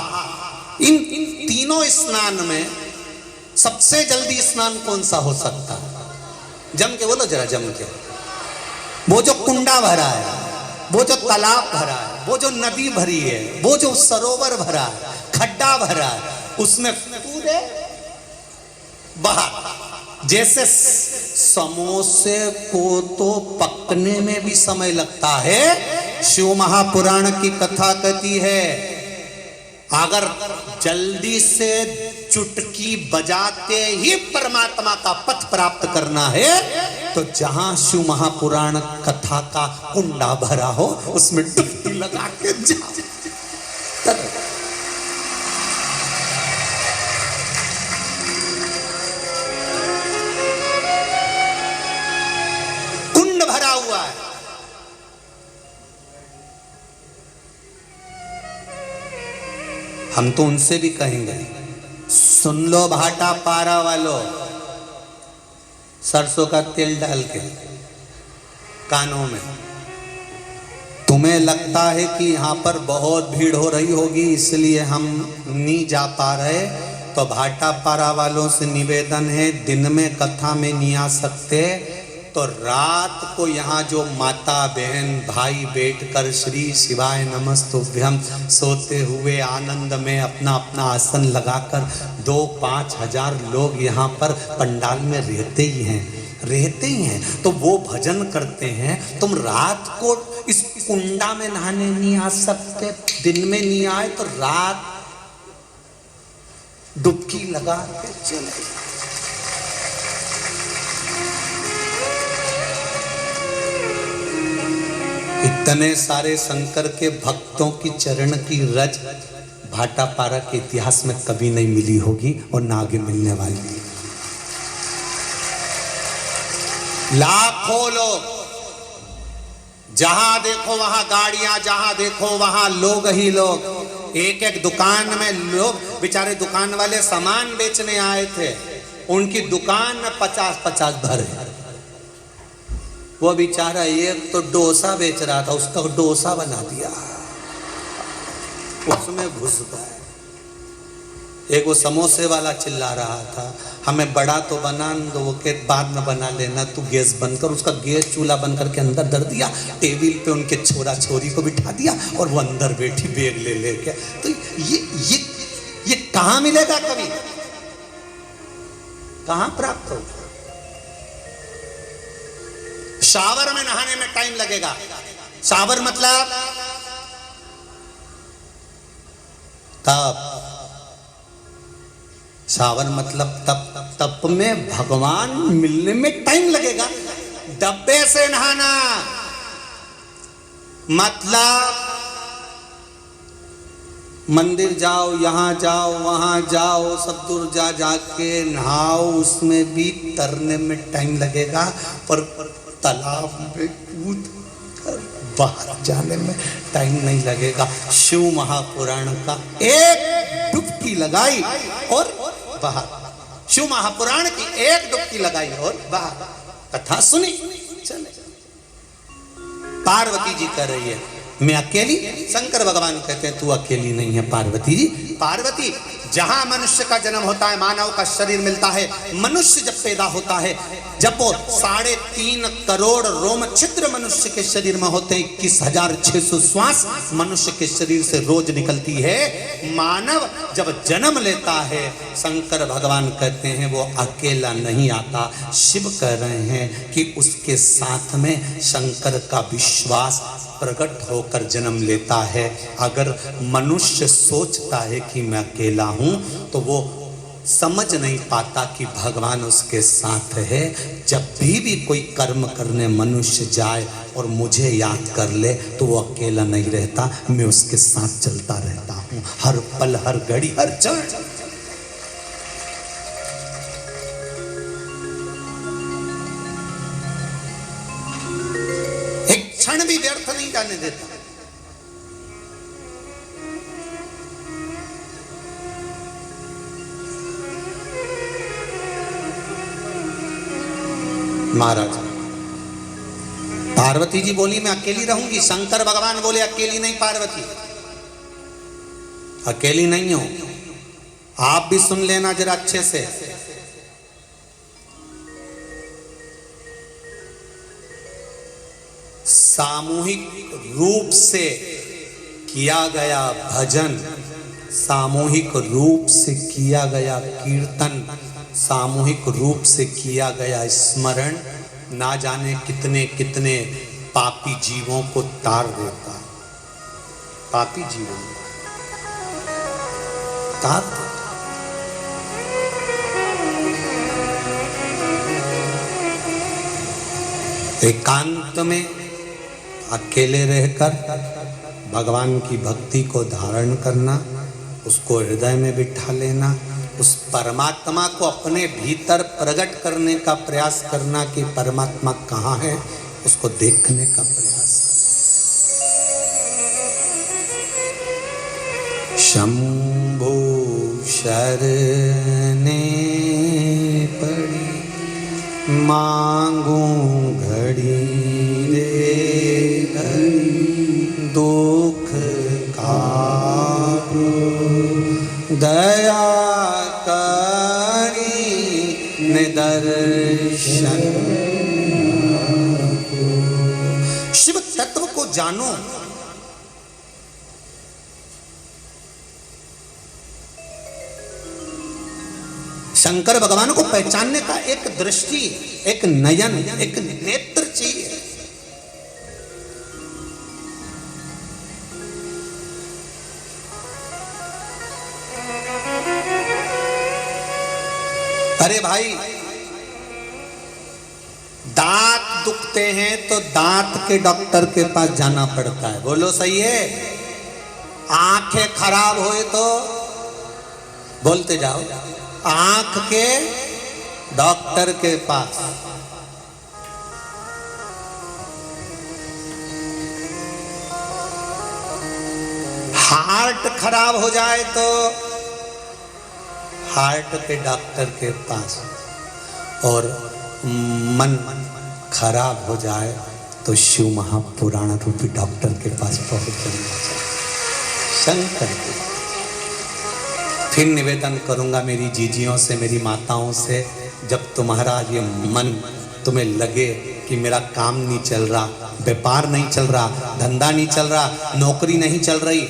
Speaker 1: इन तीनों स्नान में सबसे जल्दी स्नान कौन सा हो सकता है? जम के बोलो जरा, जम के। वो जो कुंडा भरा है, वो जो तालाब भरा है, वो जो नदी भरी है, वो जो सरोवर भरा है, खड्डा भरा है, उसमें पूरे बहा। जैसे समोसे को तो पकने में भी समय लगता है, शिव महापुराण की कथा कहती है अगर जल्दी से चुटकी बजाते ही परमात्मा का पथ प्राप्त करना है तो जहां शिव महापुराण कथा का कुंडा भरा हो उसमें डुबकी लगा के जाओ। कुंड भरा हुआ है, हम तो उनसे भी कहेंगे सुन लो भाटा पारा वालों, सरसों का तेल डाल के कानों में। तुम्हें लगता है कि यहाँ पर बहुत भीड़ हो रही होगी इसलिए हम नहीं जा पा रहे, तो भाटा पारा वालों से निवेदन है दिन में कथा में नहीं आ सकते तो रात को यहाँ जो माता बहन भाई बैठकर श्री शिवाय नमस्तुभ्यम सोते हुए आनंद में अपना अपना आसन लगाकर 2-5 हजार लोग यहाँ पर पंडाल में रहते ही हैं तो वो भजन करते हैं। तुम रात को इस कुंडा में नहाने नहीं आ सकते, दिन में नहीं आए तो रात डुबकी लगा के चले। इतने सारे शंकर के भक्तों की चरण की रज भाटापारा के इतिहास में कभी नहीं मिली होगी और ना आगे मिलने वाली। लाखों लोग, जहां देखो वहां गाड़ियां, जहां देखो वहां लोग ही लोग। एक एक दुकान में लोग, बेचारे दुकान वाले सामान बेचने आए थे, उनकी दुकान में 50-50 भरे। वो बेचारा एक तो डोसा बेच रहा था, उसका डोसा बना दिया, उसमें घुस गए। एक वो समोसे वाला चिल्ला रहा था हमें बड़ा तो बना दो, वो के बाद में बना लेना, तू गैस बंद कर। उसका गैस चूल्हा बंद करके अंदर धर दिया, टेबल पे उनके छोरा छोरी को बिठा दिया और वो अंदर बैठी बैग ले लेके। तो ये कहाँ मिलेगा, कभी कहाँ प्राप्त होगा? शावर में नहाने में टाइम लगेगा। शावर मतलब तप, शावर मतलब तप में भगवान मिलने में टाइम लगेगा। डब्बे से नहाना मतलब मंदिर जाओ, यहाँ जाओ, वहां जाओ, सब दूर जाके नहाओ, उसमें भी तरने में टाइम लगेगा। पर तालाब में कूद कर बाहर जाने में टाइम नहीं लगेगा। शिव महापुराण का एक डुबकी लगाई और बाहर, शिव महापुराण की एक डुबकी लगाई और बाहर, कथा सुनी चले। पार्वती जी कह रही है मैं अकेली, शंकर भगवान कहते हैं तू अकेली नहीं है पार्वती जी। पार्वती, जहां मनुष्य का जन्म होता है, मानव का शरीर मिलता है, मनुष्य जब पैदा होता है, जब वो 3.5 करोड़ रोम छिद्र मनुष्य के शरीर में होते हैं, 21,600 श्वास मनुष्य के शरीर से रोज निकलती है। मानव जब जन्म लेता है, शंकर भगवान कहते हैं वो अकेला नहीं आता। शिव कह रहे हैं कि उसके साथ में शंकर का विश्वास प्रकट होकर जन्म लेता है। अगर मनुष्य सोचता है कि मैं अकेला हूं तो वो समझ नहीं पाता कि भगवान उसके साथ है। जब भी कोई कर्म करने मनुष्य जाए और मुझे याद कर ले तो वो अकेला नहीं रहता, मैं उसके साथ चलता रहता हूं, हर पल, हर घड़ी, हर क्षण। एक क्षण भी व्यर्थ नहीं जाने देता। महाराज पार्वती जी बोली मैं अकेली रहूंगी। शंकर भगवान बोले अकेली नहीं पार्वती, अकेली नहीं हो। आप भी सुन लेना जरा अच्छे से। सामूहिक रूप से किया गया भजन, सामूहिक रूप से किया गया कीर्तन, सामूहिक रूप से किया गया स्मरण ना जाने कितने कितने पापी जीवों को तार देता है। पापी जीवों को तार देता। एकांत में अकेले रहकर भगवान की भक्ति को धारण करना, उसको हृदय में बिठा लेना, उस परमात्मा को अपने भीतर प्रकट करने का प्रयास करना कि परमात्मा कहाँ है, उसको देखने का प्रयास। शंभो शरणे पड़ी मांगूं घड़ी रे घड़ी दुख कारो दया करी निदर्शन। शिव तत्व को जानो। शंकर भगवान को पहचानने का एक दृष्टि, एक नयन, एक नेत्र चाहिए। अरे भाई दांत दुखते हैं तो दांत के डॉक्टर के पास जाना पड़ता है, बोलो सही है। आंखें खराब होए तो बोलते जाओ, आंख के डॉक्टर के पास। हार्ट खराब हो जाए तो हार्ट के डॉक्टर के पास, और मन खराब हो जाए तो शिव महापुराण रूपी डॉक्टर के पास पहुंच जाना चाहिए, शंकर के। फिर निवेदन करूंगा मेरी जीजियों से, मेरी माताओं से, जब तुम्हारा ये मन तुम्हें लगे कि मेरा काम नहीं चल रहा, व्यापार नहीं चल रहा, धंधा नहीं चल रहा, नौकरी नहीं चल रही,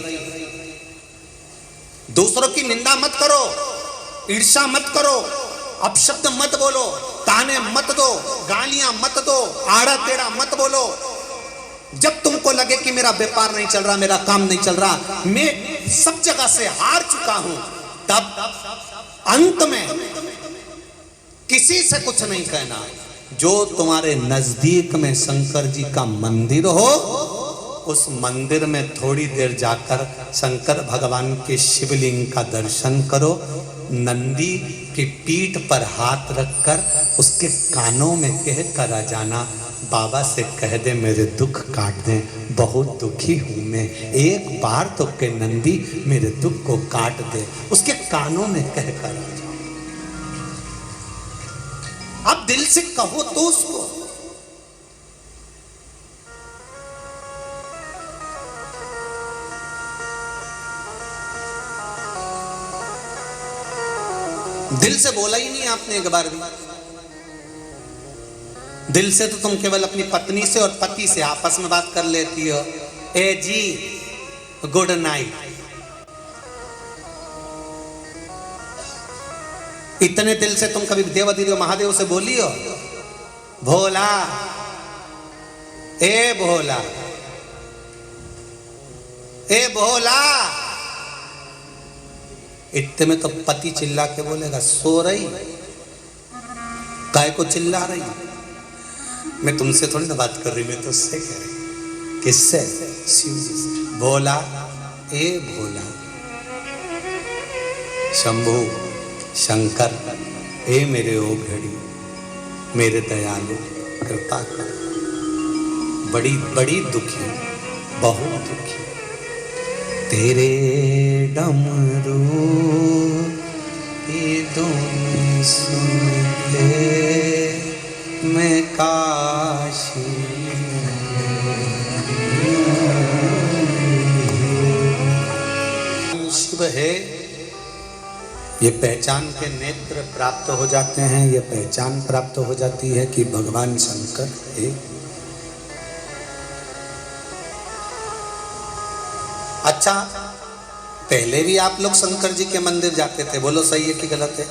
Speaker 1: दूसरों की निंदा मत करो, ईर्ष्या मत करो, अपशब्द मत बोलो, ताने मत दो, गालियां मत दो, आड़ा टेढ़ा मत बोलो। जब तुमको लगे कि मेरा व्यापार नहीं चल रहा, मेरा काम नहीं चल रहा, मैं सब जगह से हार चुका हूं, तब अंत में किसी से कुछ नहीं कहना। जो तुम्हारे नजदीक में शंकर जी का मंदिर हो, उस मंदिर में थोड़ी देर जाकर शंकर भगवान के शिवलिंग का दर्शन करो। नंदी की पीठ पर हाथ रखकर उसके कानों में कह कर आ जाना, बाबा से कह दे मेरे दुख काट दे, बहुत दुखी हूं मैं, एक बार तो के नंदी मेरे दुख को काट दे। उसके कानों में कह कर आ जाओ। अब दिल से कहो तो उसको। दिल से बोला ही नहीं आपने एक बार भी। दिल से तो तुम केवल अपनी पत्नी से और पति से आपस में बात कर लेती हो, ए जी गुड नाइट। इतने दिल से तुम कभी देवाधिदेव महादेव से बोली हो, भोला ए भोला ए भोला। इतने में तो पति चिल्ला के बोलेगा, सो रही काय को चिल्ला रही। मैं तुमसे थोड़ी ना बात कर रही, मैं तो उससे कह रही। किससे? शिव जी से। भोला ए भोला, शंभू शंकर ए मेरे ओ घड़ी, मेरे दयालु कृपा कर। बड़ी बड़ी दुखी, बहुत दुखी। तेरे डमरू की धुन सुन के मैं काशी। शिव है, ये पहचान के नेत्र प्राप्त हो जाते हैं, ये पहचान प्राप्त हो जाती है कि भगवान शंकर है। अच्छा, पहले भी आप लोग शंकर जी के मंदिर जाते थे, बोलो सही है कि गलत है?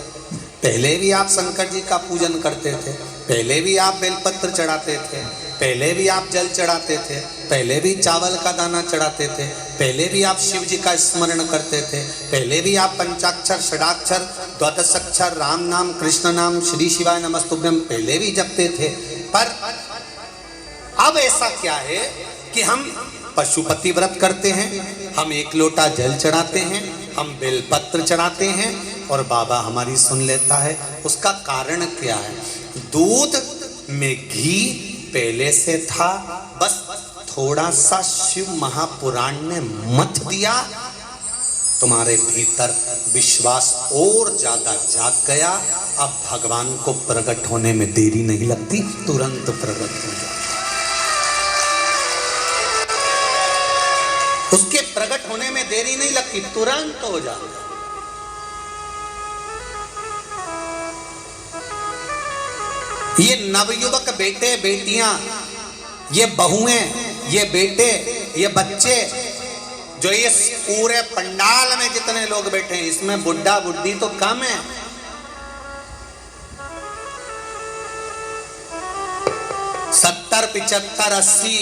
Speaker 1: पहले भी आप शंकर जी का पूजन करते थे, पहले भी आप बेलपत्र चढ़ाते थे, पहले भी आप जल चढ़ाते थे, पहले भी चावल का दाना चढ़ाते थे, पहले भी आप शिव जी का स्मरण करते थे, पहले भी आप पंचाक्षर षडाक्षर द्वादशाक्षर राम नाम कृष्ण नाम श्री शिवाय नमस्तुभ्यम पहले भी जपते थे। पर अब ऐसा क्या है कि हम पशुपति व्रत करते हैं, हम एक लोटा जल चढ़ाते हैं, हम बेलपत्र चढ़ाते हैं और बाबा हमारी सुन लेता है। उसका कारण क्या है? दूध में घी पहले से था, बस थोड़ा सा शिव महापुराण ने मत दिया, तुम्हारे भीतर विश्वास और ज्यादा जाग गया। अब भगवान को प्रकट होने में देरी नहीं लगती, तुरंत प्रकट हो जाता। उसके प्रकट होने में देरी नहीं लगती, तुरंत हो जाता। ये नवयुवक बेटे बेटियां, ये बहुएं, ये बेटे, ये बच्चे, जो ये पूरे पंडाल में जितने लोग बैठे हैं, इसमें बुढ़ा बुढ़ी तो कम है। सत्तर 75 80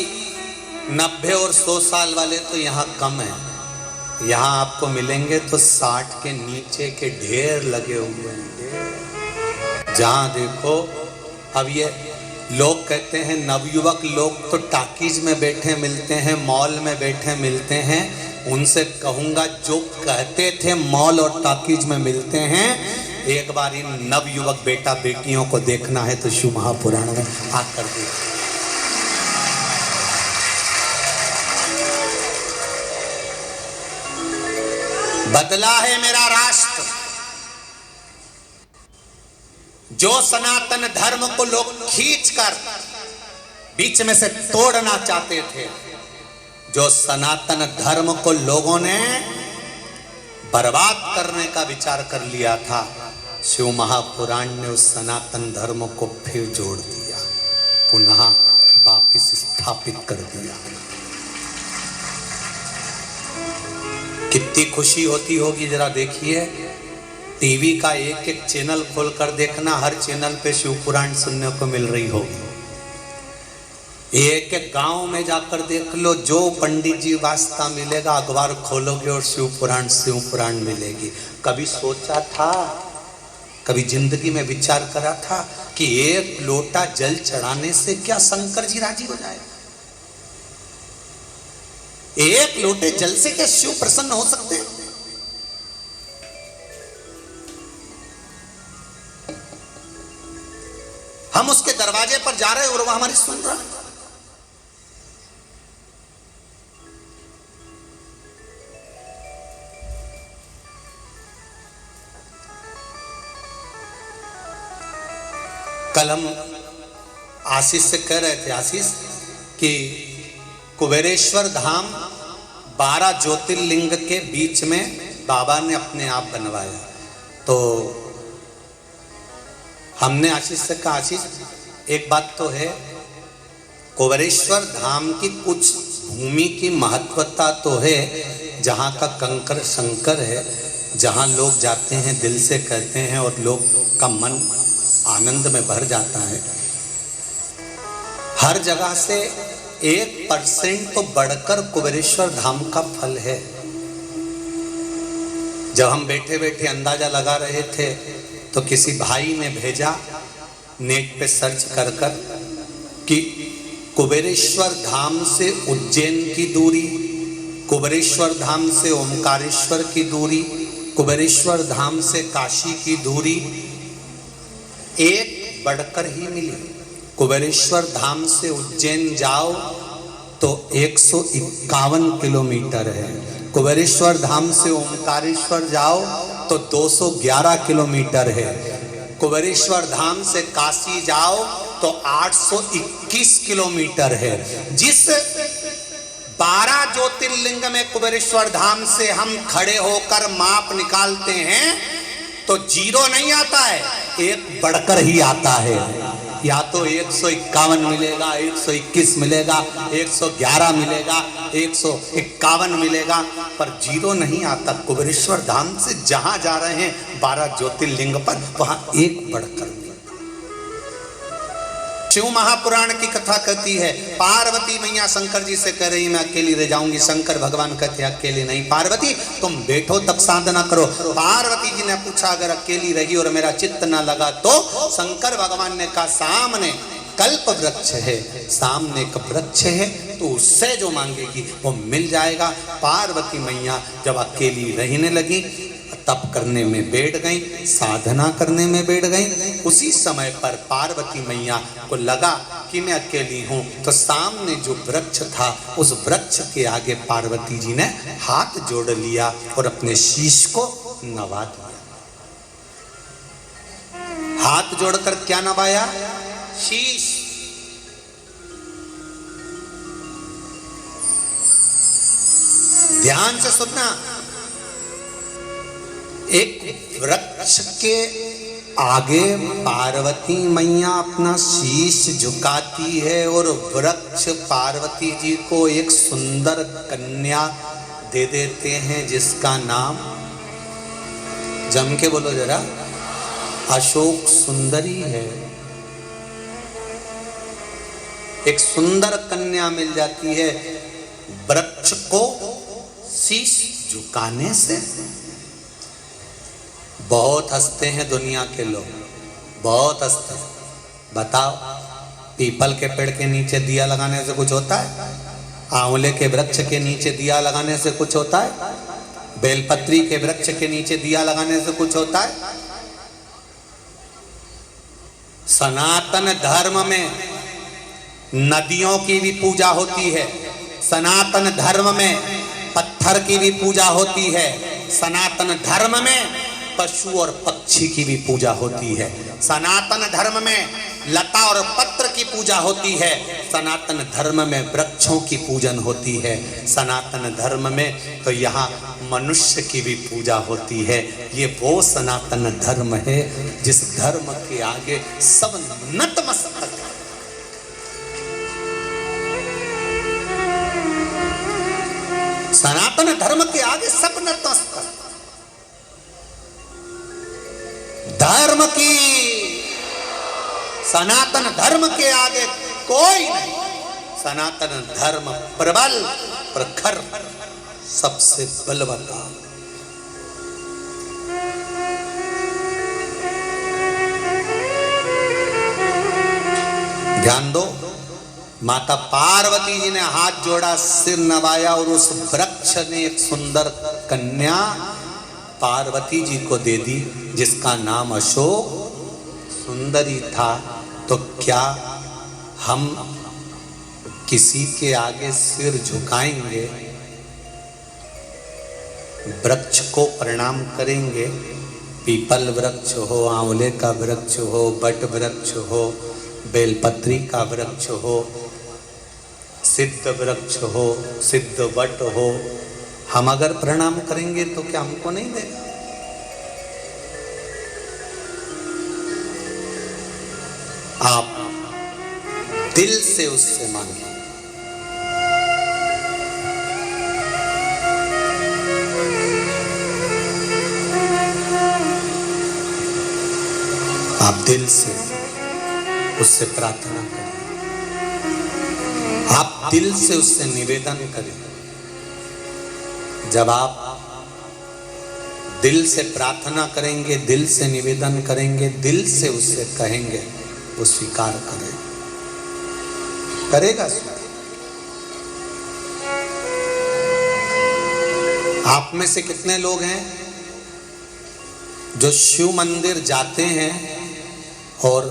Speaker 1: 90 और 100 साल वाले तो यहाँ कम है। यहाँ आपको मिलेंगे तो 60 के नीचे के ढेर लगे हुए हैं। जहाँ देखो, अब ये लोग कहते हैं नवयुवक लोग तो टाकीज में बैठे मिलते हैं, मॉल में बैठे मिलते हैं। उनसे कहूँगा जो कहते थे मॉल और टाकीज में मिलते हैं, एक बार इन नवयुवक बेटा बेटियों को देखना है तो शिव महापुराण में आकर देखो। बदला है मेरा राष्ट्र। जो सनातन धर्म को लोग खींचकर बीच में से तोड़ना चाहते थे, जो सनातन धर्म को लोगों ने बर्बाद करने का विचार कर लिया था, शिव महापुराण ने उस सनातन धर्म को फिर जोड़ दिया, पुनः वापिस स्थापित कर दिया। कितनी खुशी होती होगी, जरा देखिए। टीवी का एक एक चैनल खोलकर देखना, हर चैनल पे शिव पुराण सुनने को मिल रही होगी। एक एक गांव में जाकर देख लो, जो पंडित जी वास्ता मिलेगा, अखबार खोलोगे और शिव पुराण मिलेगी। कभी सोचा था, कभी जिंदगी में विचार करा था कि एक लोटा जल चढ़ाने से क्या शंकर जी राजी हो जाए? एक लोटे जल से क्या शिव प्रसन्न हो सकते हैं? हम उसके दरवाजे पर जा रहे हैं और वह हमारी सुन रहा है। कल हम आशीष से कह रहे थे, आशीष कि कुबेरेश्वर धाम 12 ज्योतिर्लिंग के बीच में बाबा ने अपने आप बनवाया। तो हमने आशीष से कहा, आशीष एक बात तो है, कुबेरेश्वर धाम की कुछ भूमि की महत्वता तो है, जहाँ का कंकर शंकर है, जहाँ लोग जाते हैं दिल से कहते हैं और लोग का मन आनंद में भर जाता है। हर जगह से 1% तो बढ़कर कुबेरेश्वर धाम का फल है। जब हम बैठे बैठे अंदाजा लगा रहे थे तो किसी भाई ने भेजा नेट पे सर्च कर कि कुबेरेश्वर धाम से उज्जैन की दूरी, कुबेरेश्वर धाम से ओमकारेश्वर की दूरी, कुबेरेश्वर धाम से काशी की दूरी एक बढ़कर ही मिली। कुबेरेश्वर धाम से उज्जैन जाओ तो 151 किलोमीटर है। कुबेरेश्वर धाम से ओमकारेश्वर जाओ तो 211 किलोमीटर है। कुबेरेश्वर धाम से काशी जाओ तो 821 किलोमीटर है। जिस 12 ज्योतिर्लिंग में कुबेरेश्वर धाम से हम खड़े होकर माप निकालते हैं तो 0 नहीं आता है, एक बढ़कर ही आता है। या तो 151 मिलेगा, 121 मिलेगा, 111 मिलेगा, 151 मिलेगा, पर 0 नहीं आता। कुबेरेश्वर धाम से जहां जा रहे हैं 12 ज्योतिर्लिंग पर, वहां एक बढ़कर मिलता। शिव महापुराण की कथा कहती है, पार्वती मैया शंकर जी से कह रही मैं अकेली रह जाऊंगी। शंकर भगवान कहते अकेले नहीं पार्वती, तुम बैठो तक साधना करो। पार्वती जी ने पूछा अगर अकेली रही और मेरा चित्त ना लगा तो? शंकर भगवान ने कहा सामने कल्प वृक्ष है, सामने एक वृक्ष है, तो उससे जो मांगेगी वो मिल जाएगा। पार्वती मैया जब अकेली रहने लगी, तप करने में बैठ गई, साधना करने में बैठ गई। उसी समय पर पार्वती मैया को लगा कि मैं अकेली हूं, तो सामने जो वृक्ष था उस वृक्ष के आगे पार्वती जी ने हाथ जोड़ लिया और अपने शीश को नवा दिया। हाथ जोड़कर क्या नवाया? शीश। ध्यान से सुनना, एक वृक्ष के आगे पार्वती मैया अपना शीश झुकाती है और वृक्ष पार्वती जी को एक सुंदर कन्या दे देते हैं जिसका नाम, जम के बोलो जरा, अशोक सुंदरी है। एक सुंदर कन्या मिल जाती है वृक्ष को शीश झुकाने से। बहुत हंसते हैं दुनिया के लोग, बहुत हंसते हैं। बताओ, पीपल के पेड़ के नीचे दिया लगाने से कुछ होता है? आंवले के वृक्ष के नीचे दिया लगाने से कुछ होता है? बेलपत्री के वृक्ष के नीचे दिया लगाने से कुछ होता है? सनातन धर्म में नदियों की भी पूजा होती है, सनातन धर्म में पत्थर की भी पूजा होती है, सनातन धर्म में पशु और पक्षी की भी पूजा होती है, सनातन धर्म में लता और पत्र की पूजा होती है, सनातन धर्म में वृक्षों की पूजन होती है, सनातन धर्म में तो यहाँ मनुष्य की भी पूजा होती है। ये वो सनातन धर्म है जिस धर्म के आगे सब नतमस्तक है। सनातन धर्म के आगे सब नतमस्तक। धर्म की, सनातन धर्म के आगे कोई नहीं। सनातन धर्म प्रबल प्रखर सबसे बलवता। ध्यान दो, माता पार्वती जी ने हाथ जोड़ा, सिर नवाया और उस वृक्ष ने एक सुंदर कन्या पार्वती जी को दे दी जिसका नाम अशोक सुंदरी था। तो क्या हम किसी के आगे सिर झुकाएंगे, वृक्ष को प्रणाम करेंगे? पीपल वृक्ष हो, आंवले का वृक्ष हो, बट वृक्ष हो, बेलपत्री का वृक्ष हो, सिद्ध वृक्ष हो, सिद्ध वट हो, हम अगर प्रणाम करेंगे तो क्या हमको नहीं देगा? आप दिल से उससे मांगिए। आप दिल से उससे प्रार्थना करें, आप दिल से उससे निवेदन करें। जब आप दिल से प्रार्थना करेंगे, दिल से निवेदन करेंगे, दिल से उससे कहेंगे, वो स्वीकार करेगा। आप में से कितने लोग हैं जो शिव मंदिर जाते हैं और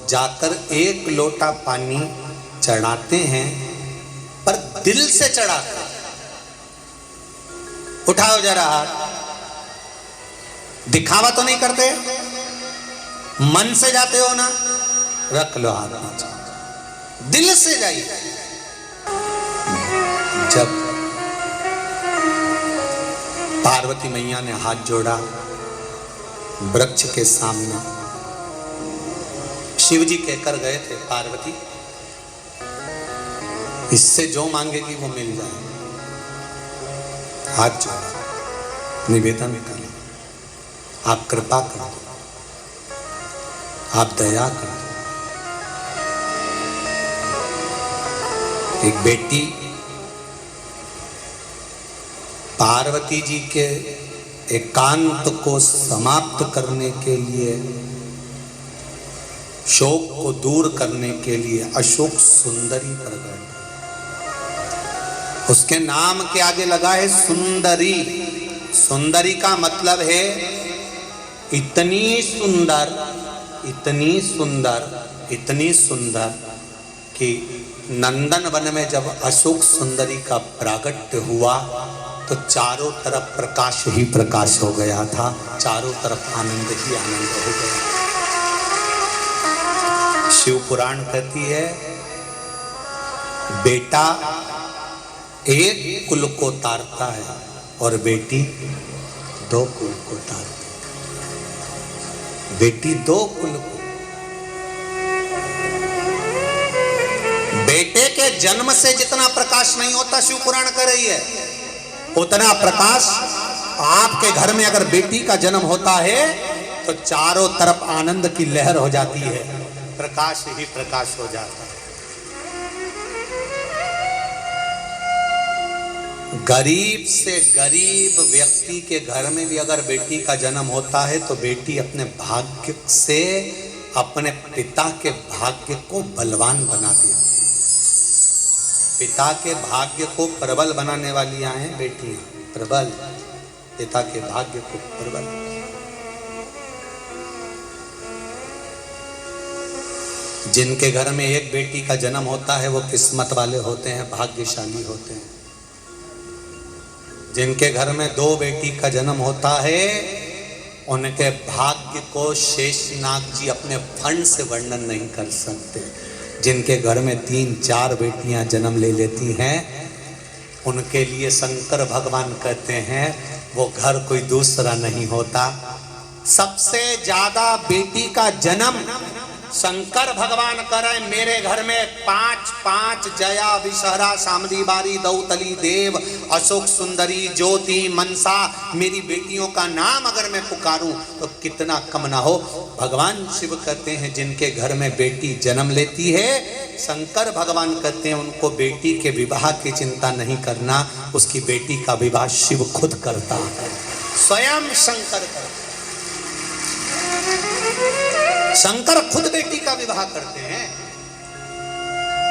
Speaker 1: जाकर एक लोटा पानी चढ़ाते हैं, पर दिल से चढ़ाते? उठाओ जरा हाथ। दिखावा तो नहीं करते? मन से जाते हो ना? रख लो हाथ में, दिल से जाइए। जब पार्वती मैया ने हाथ जोड़ा वृक्ष के सामने, शिव जी कहकर गए थे पार्वती इससे जो मांगेगी वो मिल जाए। हाथ जोड़ा, निवेदन करें, आप कृपा कर दो, आप दया कर दो। एक बेटी पार्वती जी के एकांत को समाप्त करने के लिए, शोक को दूर करने के लिए अशोक सुंदरी प्रकट। उसके नाम के आगे लगा है सुंदरी। सुंदरी का मतलब है इतनी सुंदर, इतनी सुंदर, इतनी सुंदर कि नंदन वन में जब अशोक सुंदरी का प्रागट्य हुआ तो चारों तरफ प्रकाश ही प्रकाश हो गया था, चारों तरफ आनंद ही आनंद हो गया। शिव पुराण कहती है बेटा एक कुल को तारता है और बेटी दो कुल को तारती है। बेटी दो कुल को, बेटे के जन्म से जितना प्रकाश नहीं होता, शिव पुराण कह रही है, उतना प्रकाश आपके घर में अगर बेटी का जन्म होता है तो चारों तरफ आनंद की लहर हो जाती है, प्रकाश ही प्रकाश हो जाता है। गरीब से गरीब व्यक्ति के घर में भी अगर बेटी का जन्म होता है तो बेटी अपने भाग्य से अपने पिता के भाग्य को बलवान बनाती है। पिता के भाग्य को प्रबल बनाने वाली हैं बेटियां, प्रबल, पिता के भाग्य को प्रबल। जिनके घर में एक बेटी का जन्म होता है वो किस्मत वाले होते हैं, भाग्यशाली होते हैं। जिनके घर में दो बेटी का जन्म होता है उनके भाग्य को शेषनाग जी अपने फंड से वर्णन नहीं कर सकते। जिनके घर में 3-4 बेटियां जन्म ले लेती हैं उनके लिए शंकर भगवान कहते हैं वो घर कोई दूसरा नहीं होता। सबसे ज्यादा बेटी का जन्म शंकर भगवान करे। मेरे घर में 5 जया, विषहरा, शामली बारी, दौतली, देव, अशोक सुंदरी, ज्योति, मनसा, मेरी बेटियों का नाम अगर मैं पुकारूं तो कितना कम ना हो। भगवान शिव कहते हैं जिनके घर में बेटी जन्म लेती है, शंकर भगवान कहते हैं उनको बेटी के विवाह की चिंता नहीं करना, उसकी बेटी का विवाह शिव खुद करता है, स्वयं शंकर करता। शंकर खुद बेटी का विवाह करते हैं।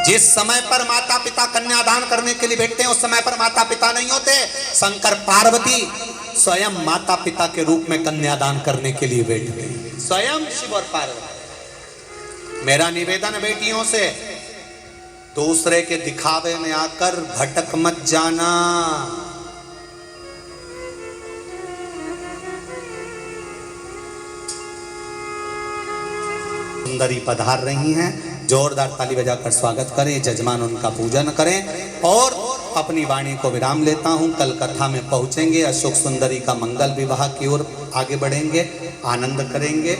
Speaker 1: जिस समय पर माता पिता कन्यादान करने के लिए बैठते हैं उस समय पर माता पिता नहीं होते। शंकर पार्वती स्वयं माता पिता के रूप में कन्यादान करने के लिए बैठते हैं, स्वयं शिव और पार्वती। मेरा निवेदन बेटियों से, दूसरे के दिखावे में आकर भटक मत जाना। सुंदरी पधार रही हैं, जोरदार ताली बजाकर स्वागत करें, जजमान उनका पूजन करें और अपनी वाणी को विराम लेता हूं। कल कथा में पहुंचेंगे, अशोक सुंदरी का मंगल विवाह की ओर आगे बढ़ेंगे, आनंद करेंगे।